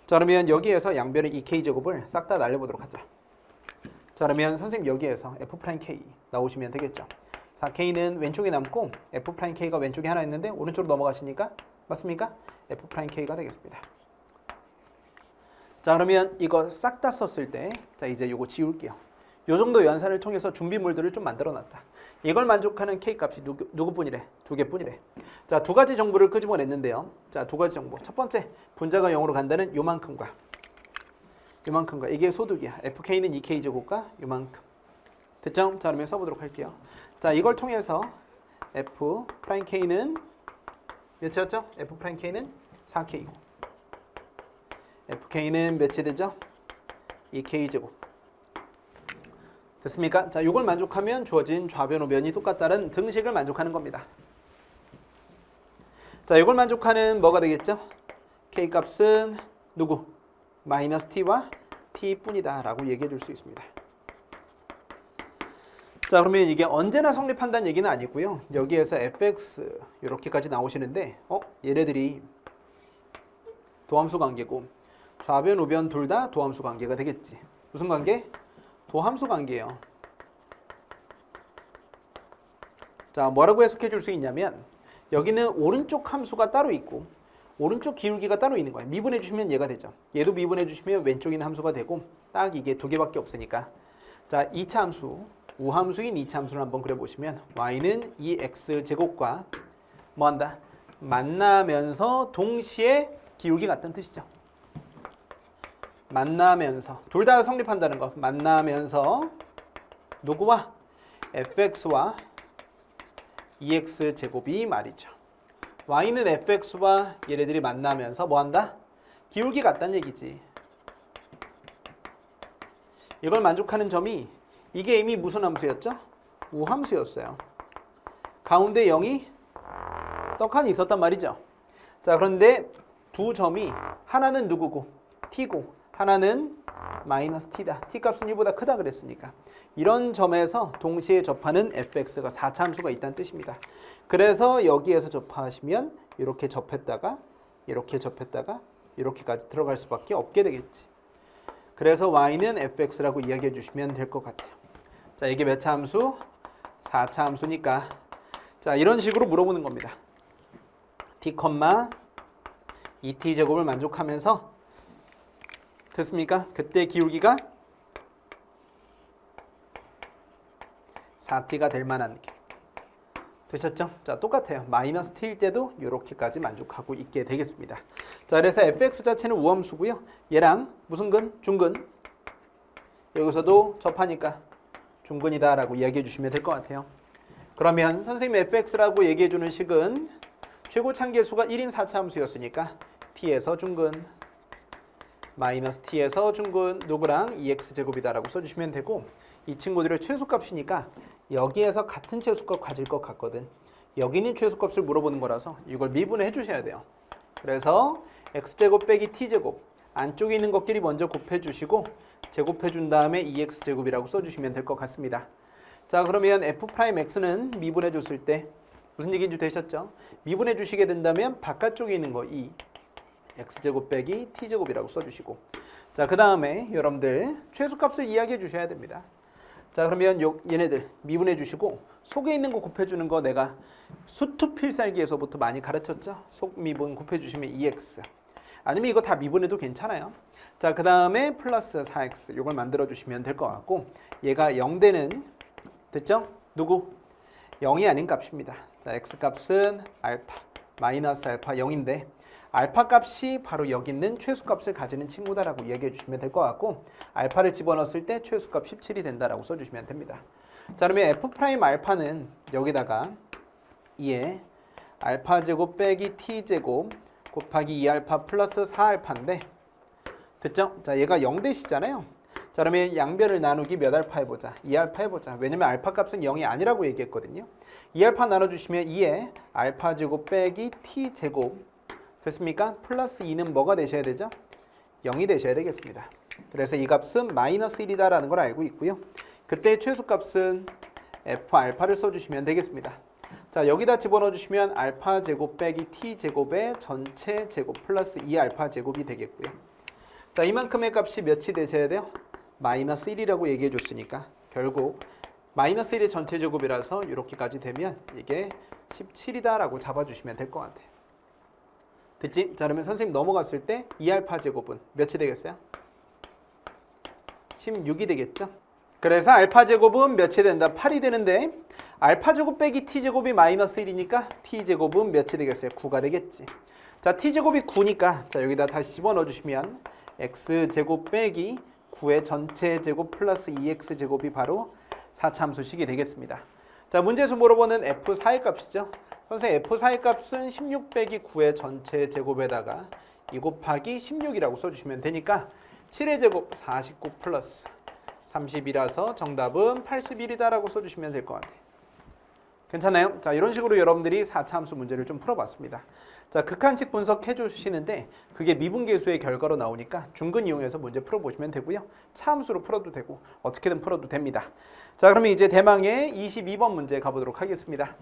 자, 그러면 여기에서 양변의 2k제곱을 싹 다 날려보도록 하자. 자, 그러면 선생님 여기에서 f'k 나오시면 되겠죠. 4k는 왼쪽에 남고 f'k가 왼쪽에 하나 있는데 오른쪽으로 넘어가시니까 맞습니까? f'k가 되겠습니다. 자, 그러면 이거 싹 다 썼을 때 자, 이제 요거 지울게요. 요 정도 연산을 통해서 준비물들을 좀 만들어 놨다. 이걸 만족하는 K값이 누구뿐이래? 두 개뿐이래. 자, 두 가지 정보를 끄집어냈는데요. 자, 두 가지 정보. 첫 번째, 분자가 0으로 간다는 요만큼과 이게 소득이야. FK는 2K제곱과 요만큼. 됐죠? 자, 그러면 써보도록 할게요. 자, 이걸 통해서 F'K는 몇이었죠? F'K는 4K고 FK는 몇이 되죠? 2K제곱. 됐습니까? 자, 이걸 만족하면 주어진 좌변 우변이 똑같다는 등식을 만족하는 겁니다. 자, 이걸 만족하는 뭐가 되겠죠? K값은 누구? 마이너스 T와 T뿐이다 라고 얘기해 줄 수 있습니다. 자, 그러면 이게 언제나 성립한다는 얘기는 아니고요. 여기에서 fx 이렇게까지 나오시는데 얘네들이 도함수 관계고 좌변 우변 둘 다 도함수 관계가 되겠지. 무슨 관계? 도함수 관계예요. 자, 뭐라고 해석해 줄 수 있냐면 여기는 오른쪽 함수가 따로 있고 오른쪽 기울기가 따로 있는 거예요. 미분해 주시면 얘가 되죠. 얘도 미분해 주시면 왼쪽에 있는 함수가 되고 딱 이게 두 개밖에 없으니까 자, 2차 함수 우함수인 2차 함수를 한번 그려보시면 y는 2x제곱과 뭐한다? 만나면서 동시에 기울기 같다는 뜻이죠. 만나면서 둘 다 성립한다는 거. 만나면서 누구와? fx와 2x제곱이 말이죠. y는 fx와 얘네들이 만나면서 뭐한다? 기울기 같다는 얘기지. 이걸 만족하는 점이 이게 이미 무슨 함수였죠? 우함수였어요. 가운데 0이 떡하니 있었단 말이죠. 자, 그런데 두 점이 하나는 누구고? t고 하나는 마이너스 t다. t 값은 1보다 크다 그랬으니까. 이런 점에서 동시에 접하는 fx가 4차 함수가 있다는 뜻입니다. 그래서 여기에서 접하시면 이렇게 접했다가 이렇게 접했다가 이렇게까지 들어갈 수밖에 없게 되겠지. 그래서 y는 fx라고 이야기해 주시면 될 것 같아요. 자, 이게 몇 차 함수? 4차 함수니까 자, 이런 식으로 물어보는 겁니다. t, 2t 제곱을 만족하면서 됐습니까? 그때 기울기가 4t가 될 만한 느낌. 되셨죠? 자, 똑같아요. 마이너스 t일 때도 이렇게까지 만족하고 있게 되겠습니다. 자, 그래서 fx 자체는 우함수고요. 얘랑 무슨 근? 중근. 여기서도 접하니까 중근이다라고 이야기해 주시면 될 것 같아요. 그러면 선생님 fx라고 얘기해 주는 식은 최고 참계수가 1인 4차 함수였으니까 t에서 중근 마이너스 t에서 중근 누구랑 2x제곱이다라고 써주시면 되고 이 친구들의 최소값이니까 여기에서 같은 최소값 가질 것 같거든. 여기 있는 최소값을 물어보는 거라서 이걸 미분해 주셔야 돼요. 그래서 x제곱 빼기 t제곱 안쪽에 있는 것끼리 먼저 곱해 주시고 제곱해 준 다음에 2x제곱이라고 써주시면 될 것 같습니다. 자, 그러면 f'x는 미분해 줬을 때 무슨 얘기인지 되셨죠? 미분해 주시게 된다면 바깥쪽에 있는 거 2 x제곱 빼기 t제곱이라고 써주시고 자, 그 다음에 여러분들 최소값을 이야기해 주셔야 됩니다. 자, 그러면 얘네들 미분해 주시고 속에 있는 거 곱해 주는 거 내가 수투 필살기에서부터 많이 가르쳤죠? 속 미분 곱해 주시면 2x 아니면 이거 다 미분해도 괜찮아요. 자, 그 다음에 플러스 4x 이걸 만들어 주시면 될 것 같고 얘가 0되는 됐죠? 누구? 0이 아닌 값입니다. 자, x값은 알파 마이너스 알파 0인데 알파 값이 바로 여기 있는 최소값을 가지는 친구다라고 이야기해 주시면 될 것 같고 알파를 집어넣었을 때 최소값 17이 된다라고 써주시면 됩니다. 자, 그러면 f' 알파는 여기다가 2에 알파 제곱 빼기 t제곱 곱하기 2알파 플러스 4알파인데 됐죠? 자, 얘가 0대시잖아요. 자, 그러면 양변을 나누기 몇 알파 해보자. 2알파 해보자. 왜냐면 알파 값은 0이 아니라고 얘기했거든요. 2알파 나눠주시면 2에 알파 제곱 빼기 t제곱 됐습니까? 플러스 2는 뭐가 되셔야 되죠? 0이 되셔야 되겠습니다. 그래서 이 값은 마이너스 1이다라는 걸 알고 있고요. 그때 최소값은 f 알파를 써주시면 되겠습니다. 자, 여기다 집어넣어 주시면 알파 제곱 빼기 t 제곱의 전체 제곱 플러스 2알파 제곱이 되겠고요. 자, 이만큼의 값이 몇이 되셔야 돼요? 마이너스 1이라고 얘기해 줬으니까 결국 마이너스 1의 전체 제곱이라서 이렇게까지 되면 이게 17이다라고 잡아주시면 될 것 같아요. 됐지? 자, 그러면 선생님 넘어갔을 때 2알파 제곱은 몇이 되겠어요? 16이 되겠죠? 그래서 알파 제곱은 몇이 된다? 8이 되는데 알파 제곱 빼기 t제곱이 마이너스 1이니까 t제곱은 몇이 되겠어요? 9가 되겠지. 자, t제곱이 9니까 자, 여기다 다시 집어넣어 주시면 x제곱 빼기 9의 전체 제곱 플러스 2x제곱이 바로 4차 함수식이 되겠습니다. 자, 문제에서 물어보는 f4의 값이죠. 선생님 f4의 값은 16 빼기 9의 전체 제곱에다가 2 곱하기 16이라고 써주시면 되니까 7의 제곱 49 플러스 30이라서 정답은 81이다라고 써주시면 될 것 같아요. 괜찮나요? 자, 이런 식으로 여러분들이 4차 함수 문제를 좀 풀어봤습니다. 자, 극한식 분석해 주시는데 그게 미분계수의 결과로 나오니까 중근 이용해서 문제 풀어보시면 되고요. 차함수로 풀어도 되고 어떻게든 풀어도 됩니다. 자, 그러면 이제 대망의 22번 문제 가보도록 하겠습니다.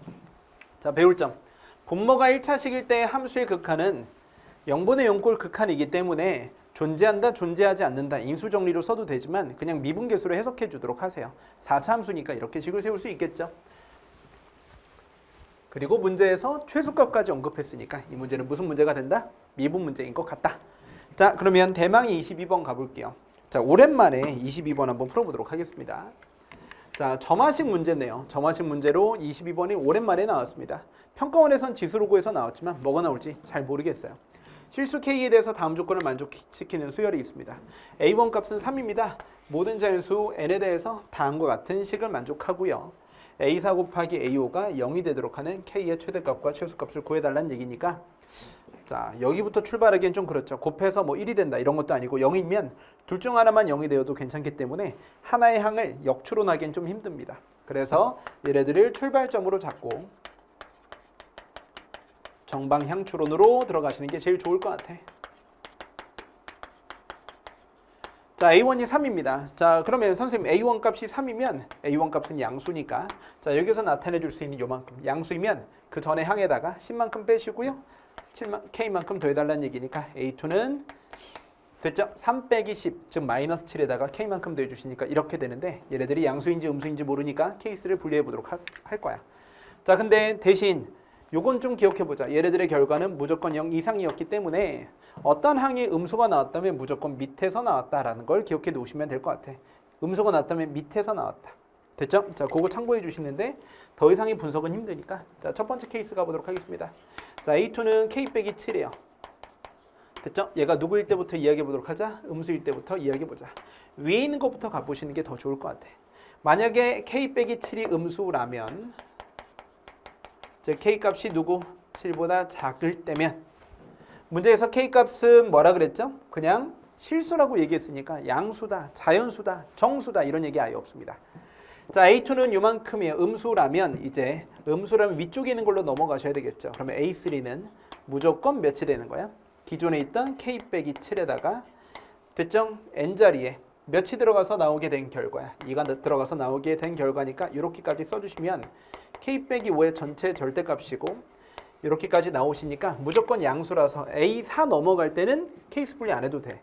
자, 배울 점. 분모가 1차식일 때 함수의 극한은 0분의 0꼴 극한이기 때문에 존재한다, 존재하지 않는다 인수정리로 써도 되지만 그냥 미분계수로 해석해 주도록 하세요. 4차 함수니까 이렇게 식을 세울 수 있겠죠. 그리고 문제에서 최소값까지 언급했으니까 이 문제는 무슨 문제가 된다? 미분 문제인 것 같다. 자, 그러면 대망의 22번 가볼게요. 자, 오랜만에 22번 한번 풀어보도록 하겠습니다. 자, 점화식 문제네요. 점화식 문제로 22번이 오랜만에 나왔습니다. 평가원에선 지수로고에서 나왔지만 뭐가 나올지 잘 모르겠어요. 실수 K에 대해서 다음 조건을 만족시키는 수열이 있습니다. A1 값은 3입니다. 모든 자연수 N에 대해서 다음과 같은 식을 만족하고요. A4 곱하기 A5가 0이 되도록 하는 K의 최대값과 최소값을 구해달라는 얘기니까 자, 여기부터 출발하기엔 좀 그렇죠. 곱해서 뭐 1이 된다 이런 것도 아니고 0이면 둘 중 하나만 0이 되어도 괜찮기 때문에 하나의 항을 역추론하기엔 좀 힘듭니다. 그래서 얘네들을 출발점으로 잡고 정방향 추론으로 들어가시는 게 제일 좋을 것 같아. 자, A1이 3입니다. 자, 그러면 선생님 A1 값이 3이면 A1 값은 양수니까 자, 여기서 나타내 줄 수 있는 요만큼 양수이면 그 전에 항에다가 10만큼 빼시고요. K만큼 더해달라는 얘기니까 A2는 됐죠? 3 빼기 10, 즉 마이너스 7에다가 K만큼 더해주시니까 이렇게 되는데 얘네들이 양수인지 음수인지 모르니까 케이스를 분리해 보도록 할 거야. 자, 근데 대신 요건 좀 기억해보자. 얘네들의 결과는 무조건 0 이상이었기 때문에 어떤 항이 음수가 나왔다면 무조건 밑에서 나왔다라는 걸 기억해 놓으시면 될 것 같아. 음수가 나왔다면 밑에서 나왔다. 됐죠? 자, 그거 참고해 주시는데 더 이상의 분석은 힘드니까 자, 첫 번째 케이스 가보도록 하겠습니다. 자, A2는 K 빼기 7이에요. 됐죠? 얘가 누구일 때부터 이야기해 보도록 하자. 음수일 때부터 이야기해 보자. 위에 있는 것부터 가보시는 게 더 좋을 것 같아. 만약에 K 빼기 7이 음수라면 즉 K 값이 누구? 7보다 작을 때면 문제에서 K 값은 뭐라 그랬죠? 그냥 실수라고 얘기했으니까 양수다, 자연수다, 정수다 이런 얘기 아예 없습니다. 자, A2는 요만큼이에요. 음수라면 이제 음수라면 위쪽에 있는 걸로 넘어가셔야 되겠죠. 그러면 A3는 무조건 몇이 되는 거야? 기존에 있던 K 빼기 7에다가 됐죠? N자리에 몇이 들어가서 나오게 된 결과야. 2가 들어가서 나오게 된 결과니까 이렇게까지 써주시면 K 빼기 5의 전체 절대값이고 이렇게까지 나오시니까 무조건 양수라서 A4 넘어갈 때는 케이스 분리 안 해도 돼.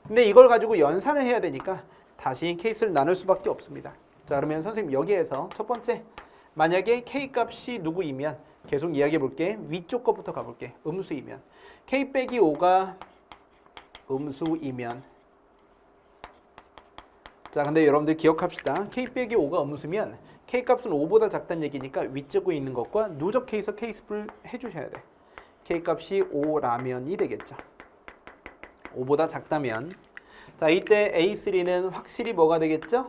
근데 이걸 가지고 연산을 해야 되니까 다시 케이스를 나눌 수밖에 없습니다. 자, 그러면 선생님 여기에서 첫 번째 만약에 K 값이 누구이면 계속 이야기해 볼게. 위쪽 것부터 가볼게. 음수이면 K 빼기 5가 음수이면 자, 근데 여러분들 기억합시다. K 빼기 5가 음수면 K 값은 5보다 작다는 얘기니까 위쪽에 있는 것과 누적 K에서 케이스풀 해주셔야 돼. K 값이 5라면이 되겠죠. 5보다 작다면 자, 이때 A3는 확실히 뭐가 되겠죠?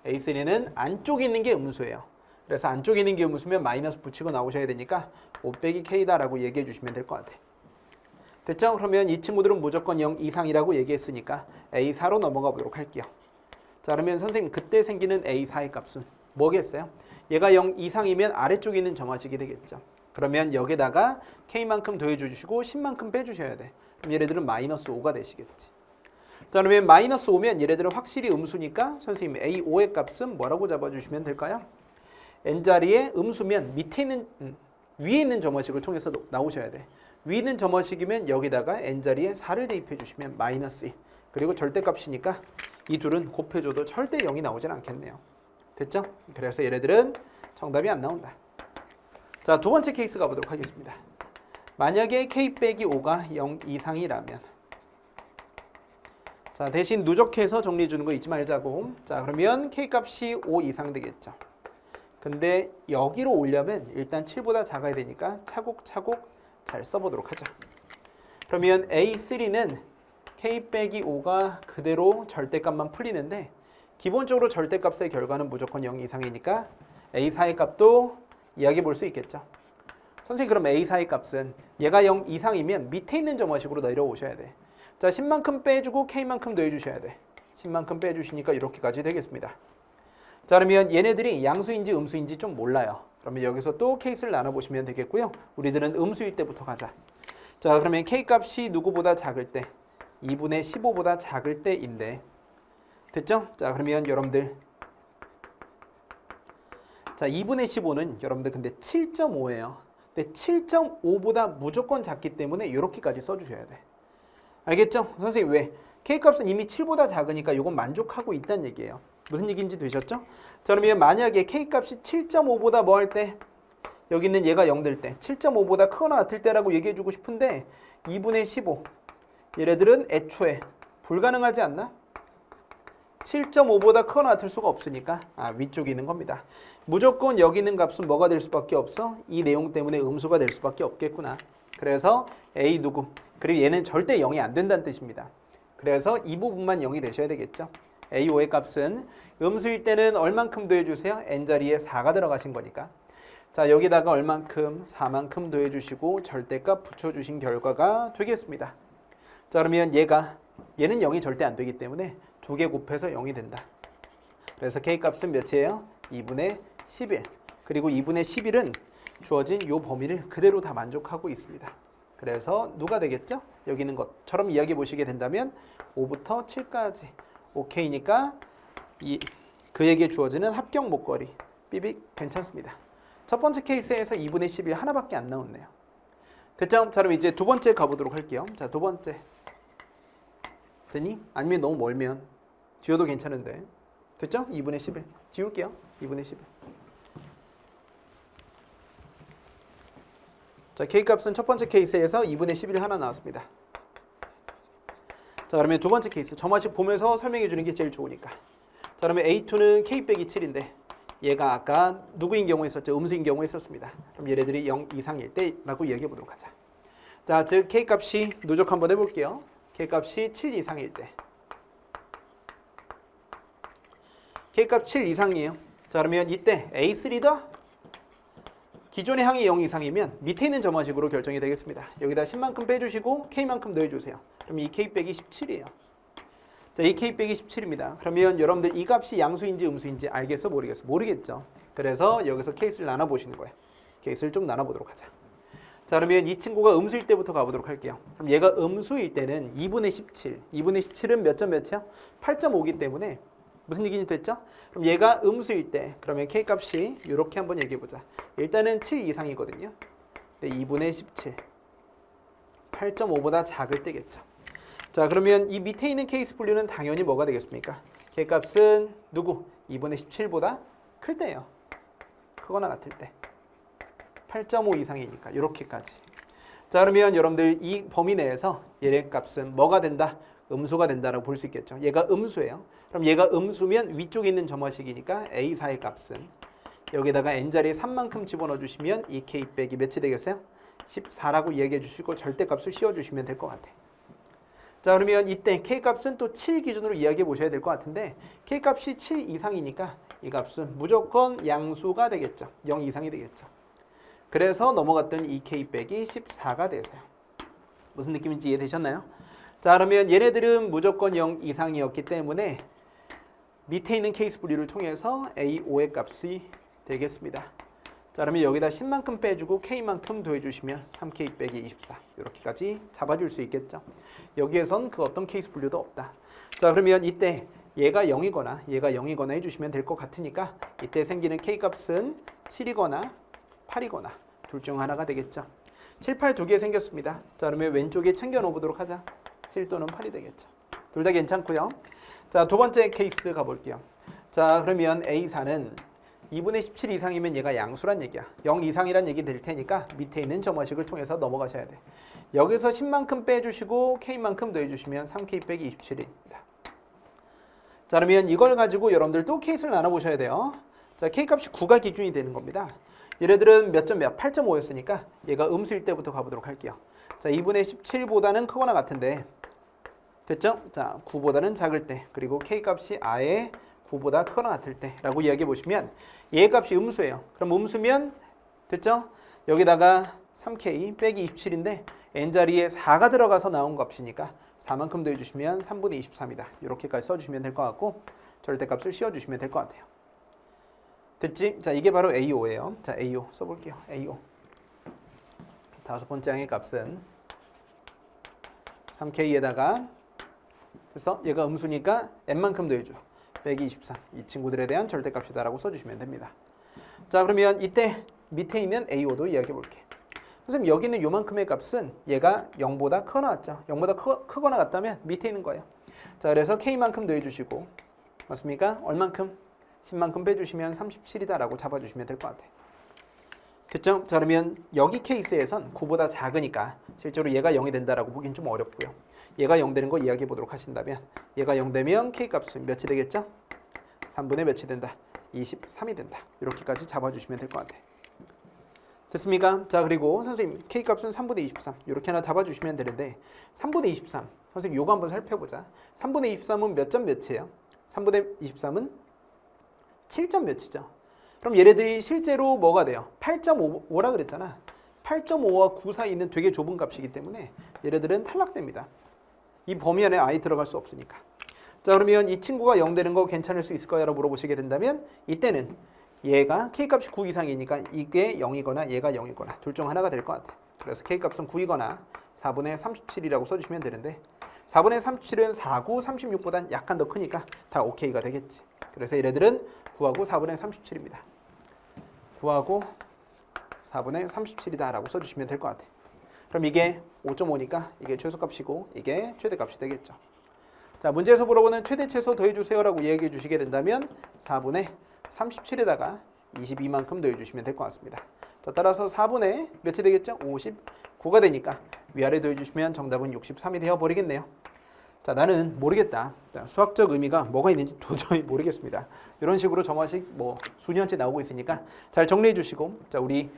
A3는 안쪽에 있는 게 음수예요. 그래서 안쪽에 있는 게 음수면 마이너스 붙이고 나오셔야 되니까 5 빼기 K다라고 얘기해 주시면 될 것 같아. 됐죠? 그러면 이 친구들은 무조건 0 이상이라고 얘기했으니까 A4로 넘어가 보도록 할게요. 자, 그러면 선생님 그때 생기는 A4의 값은 뭐겠어요? 얘가 0 이상이면 아래쪽에 있는 점화식이 되겠죠. 그러면 여기다가 K만큼 더해주시고 10만큼 빼주셔야 돼. 그럼 얘네들은 마이너스 5가 되시겠지. 자, 그러면 마이너스 5면 얘네들은 확실히 음수니까 선생님 A5의 값은 뭐라고 잡아주시면 될까요? N자리에 음수면 밑에 있는 위에 있는 점화식을 통해서 나오셔야 돼. 위에 있는 점화식이면 여기다가 N자리에 4를 대입해 주시면 마이너스 2. 그리고 절대값이니까 이 둘은 곱해줘도 절대 0이 나오진 않겠네요. 됐죠? 그래서 얘네들은 정답이 안 나온다. 자, 두 번째 케이스 가보도록 하겠습니다. 만약에 K 빼기 5가 0 이상이라면 자, 대신 누적해서 정리해 주는 거 잊지 말자고. 자, 그러면 K 값이 5 이상 되겠죠. 근데 여기로 오려면 일단 7보다 작아야 되니까 차곡차곡 잘 써보도록 하죠. 그러면 A3는 K 빼기 5가 그대로 절대값만 풀리는데 기본적으로 절대값의 결과는 무조건 0 이상이니까 A4의 값도 이야기해 볼 수 있겠죠. 선생님 그럼 A4의 값은 얘가 0 이상이면 밑에 있는 점화식으로 내려오셔야 돼. 자, 10만큼 빼주고 K만큼 더해주셔야 돼. 10만큼 빼주시니까 이렇게까지 되겠습니다. 자, 그러면 얘네들이 양수인지 음수인지 좀 몰라요. 그러면 여기서 또 케이스를 나눠보시면 되겠고요. 우리들은 음수일 때부터 가자. 자, 그러면 K 값이 누구보다 작을 때 2분의 15보다 작을 때인데 됐죠? 자, 그러면 여러분들 자, 2분의 15는 여러분들 근데 7.5예요. 근데 7.5보다 무조건 작기 때문에 이렇게까지 써주셔야 돼. 알겠죠? 선생님 왜? K값은 이미 7보다 작으니까 이건 만족하고 있다는 얘기예요. 무슨 얘기인지 되셨죠? 자, 그러면 만약에 K값이 7.5보다 뭐 할 때? 여기 있는 얘가 0 될 때 7.5보다 크거나 같을 때라고 얘기해주고 싶은데 2분의 15 얘네들은 애초에 불가능하지 않나? 7.5보다 크거나 같을 수가 없으니까 위쪽에 있는 겁니다. 무조건 여기 있는 값은 뭐가 될 수밖에 없어? 이 내용 때문에 음수가 될 수밖에 없겠구나. 그래서 A 누구? 그리고 얘는 절대 0이 안 된다는 뜻입니다. 그래서 이 부분만 0이 되셔야 되겠죠. A5의 값은 음수일 때는 얼만큼 더해주세요? N자리에 4가 들어가신 거니까. 자, 여기다가 얼만큼? 4만큼 더해주시고 절대값 붙여주신 결과가 되겠습니다. 자, 그러면 얘는 0이 절대 안 되기 때문에 2개 곱해서 0이 된다. 그래서 K값은 몇이에요? 2분의 11. 그리고 2분의 11은 주어진 이 범위를 그대로 다 만족하고 있습니다. 그래서 누가 되겠죠? 여기 있는 것처럼 이야기해 보시게 된다면 5부터 7까지 오케이니까 그에게 주어지는 합격 목걸이 삐빅 괜찮습니다. 첫 번째 케이스에서 2분의 11 하나밖에 안 나왔네요. 됐죠? 자, 그럼 이제 두 번째 가보도록 할게요. 자, 두 번째 되니? 아니면 너무 멀면 지워도 괜찮은데 됐죠? 2분의 11 지울게요. 2분의 11. 자, K값은 첫 번째 케이스에서 2분의 11 하나 나왔습니다. 자, 그러면 두 번째 케이스 점화식 보면서 설명해 주는 게 제일 좋으니까. 자, 그러면 A2는 K 빼기 7인데 얘가 아까 누구인 경우에 있었죠? 음수인 경우에 있었습니다. 그럼 얘네들이 0 이상일 때라고 이야기해 보도록 하자. 자, 즉 K값이 누적 한번 해볼게요. K값이 7 이상일 때. K값 7 이상이에요. 자, 그러면 이때 A3다? 기존의 항이 0 이상이면 밑에 있는 점화식으로 결정이 되겠습니다. 여기다 10만큼 빼주시고 K만큼 넣어주세요. 그럼 이 K 빼기 17이에요. 자, 이 K 빼기 17입니다. 그러면 여러분들 이 값이 양수인지 음수인지 알겠어? 모르겠어? 모르겠죠. 그래서 여기서 케이스를 나눠보시는 거예요. 케이스를 좀 나눠보도록 하자. 자, 그러면 이 친구가 음수일 때부터 가보도록 할게요. 그럼 얘가 음수일 때는 2분의 17. 2분의 17은 몇 점 몇이요? 8.5기 때문에 무슨 얘기인지 됐죠? 그럼 얘가 음수일 때 그러면 K값이 이렇게 한번 얘기해보자. 일단은 7 이상이거든요. 근데 2분의 17 8.5보다 작을 때겠죠. 자, 그러면 이 밑에 있는 케이스 분류는 당연히 뭐가 되겠습니까? K값은 누구? 2분의 17보다 클 때예요. 크거나 같을 때. 8.5 이상이니까 이렇게까지. 자, 그러면 여러분들 이 범위 내에서 얘의 값은 뭐가 된다? 음수가 된다라고 볼 수 있겠죠. 얘가 음수예요. 그럼 얘가 음수면 위쪽에 있는 점화식이니까 A4의 값은 여기다가 n자리에 3만큼 집어넣어 주시면 이 K 빼기 몇이 되겠어요? 14라고 이야기해 주시고 절대값을 씌워주시면 될 것 같아요. 자, 그러면 이때 K값은 또 7 기준으로 이야기해 보셔야 될 것 같은데 K값이 7 이상이니까 이 값은 무조건 양수가 되겠죠. 0 이상이 되겠죠. 그래서 넘어갔던 이 K 빼기 14가 되세요. 무슨 느낌인지 이해되셨나요? 자, 그러면 얘네들은 무조건 0 이상이었기 때문에 밑에 있는 케이스 분류를 통해서 A5의 값이 되겠습니다. 자, 그러면 여기다 10만큼 빼주고 K만큼 더해주시면 3K 빼기 24 이렇게까지 잡아줄 수 있겠죠. 여기에선 그 어떤 케이스 분류도 없다. 자, 그러면 이때 얘가 0이거나 얘가 0이거나 해주시면 될 것 같으니까 이때 생기는 K값은 7이거나 8이거나 둘 중 하나가 되겠죠. 7, 8 두 개 생겼습니다. 자, 그러면 왼쪽에 챙겨 놓아보도록 하자. 7 또는 8이 되겠죠. 둘 다 괜찮고요. 자, 두 번째 케이스 가볼게요. 자, 그러면 A4는 2분의 17 이상이면 얘가 양수란 얘기야. 0 이상이란 얘기 될 테니까 밑에 있는 점화식을 통해서 넘어가셔야 돼. 여기서 10만큼 빼주시고 K만큼 더해주시면 3K 빼기 27입니다. 자, 그러면 이걸 가지고 여러분들 또 케이스를 나눠보셔야 돼요. 자, K값이 9가 기준이 되는 겁니다. 얘네들은 몇 점 몇? 8.5였으니까 얘가 음수일 때부터 가보도록 할게요. 자, 2분의 17보다는 크거나 같은데 됐죠? 자, 9보다는 작을 때 그리고 K값이 아예 9보다 크거나 같을 때라고 이야기해 보시면 얘 값이 음수예요. 그럼 음수면 됐죠? 여기다가 3K 빼기 27인데 n자리에 4가 들어가서 나온 값이니까 4만큼 더해주시면 3분의 23이다. 이렇게까지 써주시면 될 것 같고 절대값을 씌워주시면 될 것 같아요. 됐지? 자, 이게 바로 A5예요. 자, A5 써볼게요. A5 다섯 번째 항의 값은 3K에다가 그래서 얘가 음수니까 n만큼 더해줘. 빼기 23. 이 친구들에 대한 절대값이다라고 써주시면 됩니다. 자, 그러면 이때 밑에 있는 A5도 이야기해 볼게. 선생님, 여기 있는 요만큼의 값은 얘가 0보다 크거나 같죠? 0보다 크거나 같다면 밑에 있는 거예요. 자, 그래서 K만큼 더해주시고 맞습니까? 얼만큼? 10만큼 빼주시면 37이다라고 잡아주시면 될 것 같아요. 됐죠? 자, 그러면 여기 케이스에선 9보다 작으니까 실제로 얘가 0이 된다라고 보긴 좀 어렵고요. 얘가 0 되는 거 이야기해 보도록 하신다면 얘가 0 되면 K값은 몇이 되겠죠? 3분의 몇이 된다? 23이 된다. 이렇게까지 잡아주시면 될 것 같아요. 됐습니까? 자, 그리고 선생님 K값은 3분의 23 이렇게 하나 잡아주시면 되는데 3분의 23 선생님 요거 한번 살펴보자. 3분의 23은 몇 점 몇이에요? 3분의 23은 7점 몇이죠? 그럼 얘네들이 실제로 뭐가 돼요? 8.5라 그랬잖아. 8.5와 9 사이 있는 되게 좁은 값이기 때문에 얘네들은 탈락됩니다. 이 범위 안에 아예 들어갈 수 없으니까. 자, 그러면 이 친구가 0 되는 거 괜찮을 수 있을까요? 라고 물어보시게 된다면 이때는 얘가 K값이 9 이상이니까 이게 0이거나 얘가 0이거나 둘 중 하나가 될 것 같아. 그래서 K값은 9이거나 4분의 37이라고 써주시면 되는데 4분의 37은 4, 9, 36보단 약간 더 크니까 다 OK가 되겠지. 그래서 얘네들은 9하고 4분의 37입니다. 9하고 4분의 37이다 라고 써주시면 될 것 같아. 그럼 이게 5.5니까 이게 최소값이고 이게 최대값이 되겠죠. 자, 문제에서 물어보는 최대 최소 더해주세요 라고 얘기해 주시게 된다면 4분의 37에다가 22만큼 더해주시면 될 것 같습니다. 자, 따라서 4분의 몇이 되겠죠? 59가 되니까 위아래 더해주시면 정답은 63이 되어버리겠네요. 자, 나는 모르겠다. 수학적 의미가 뭐가 있는지 도저히 모르겠습니다. 이런 식으로 정화식 뭐 수년째 나오고 있으니까 잘 정리해 주시고, 자, 우리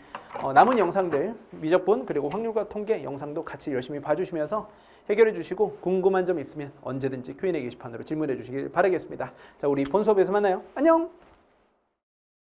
남은 영상들 미적분 그리고 확률과 통계 영상도 같이 열심히 봐주시면서 해결해 주시고 궁금한 점 있으면 언제든지 Q&A 게시판으로 질문해 주시길 바라겠습니다. 자, 우리 본 수업에서 만나요. 안녕.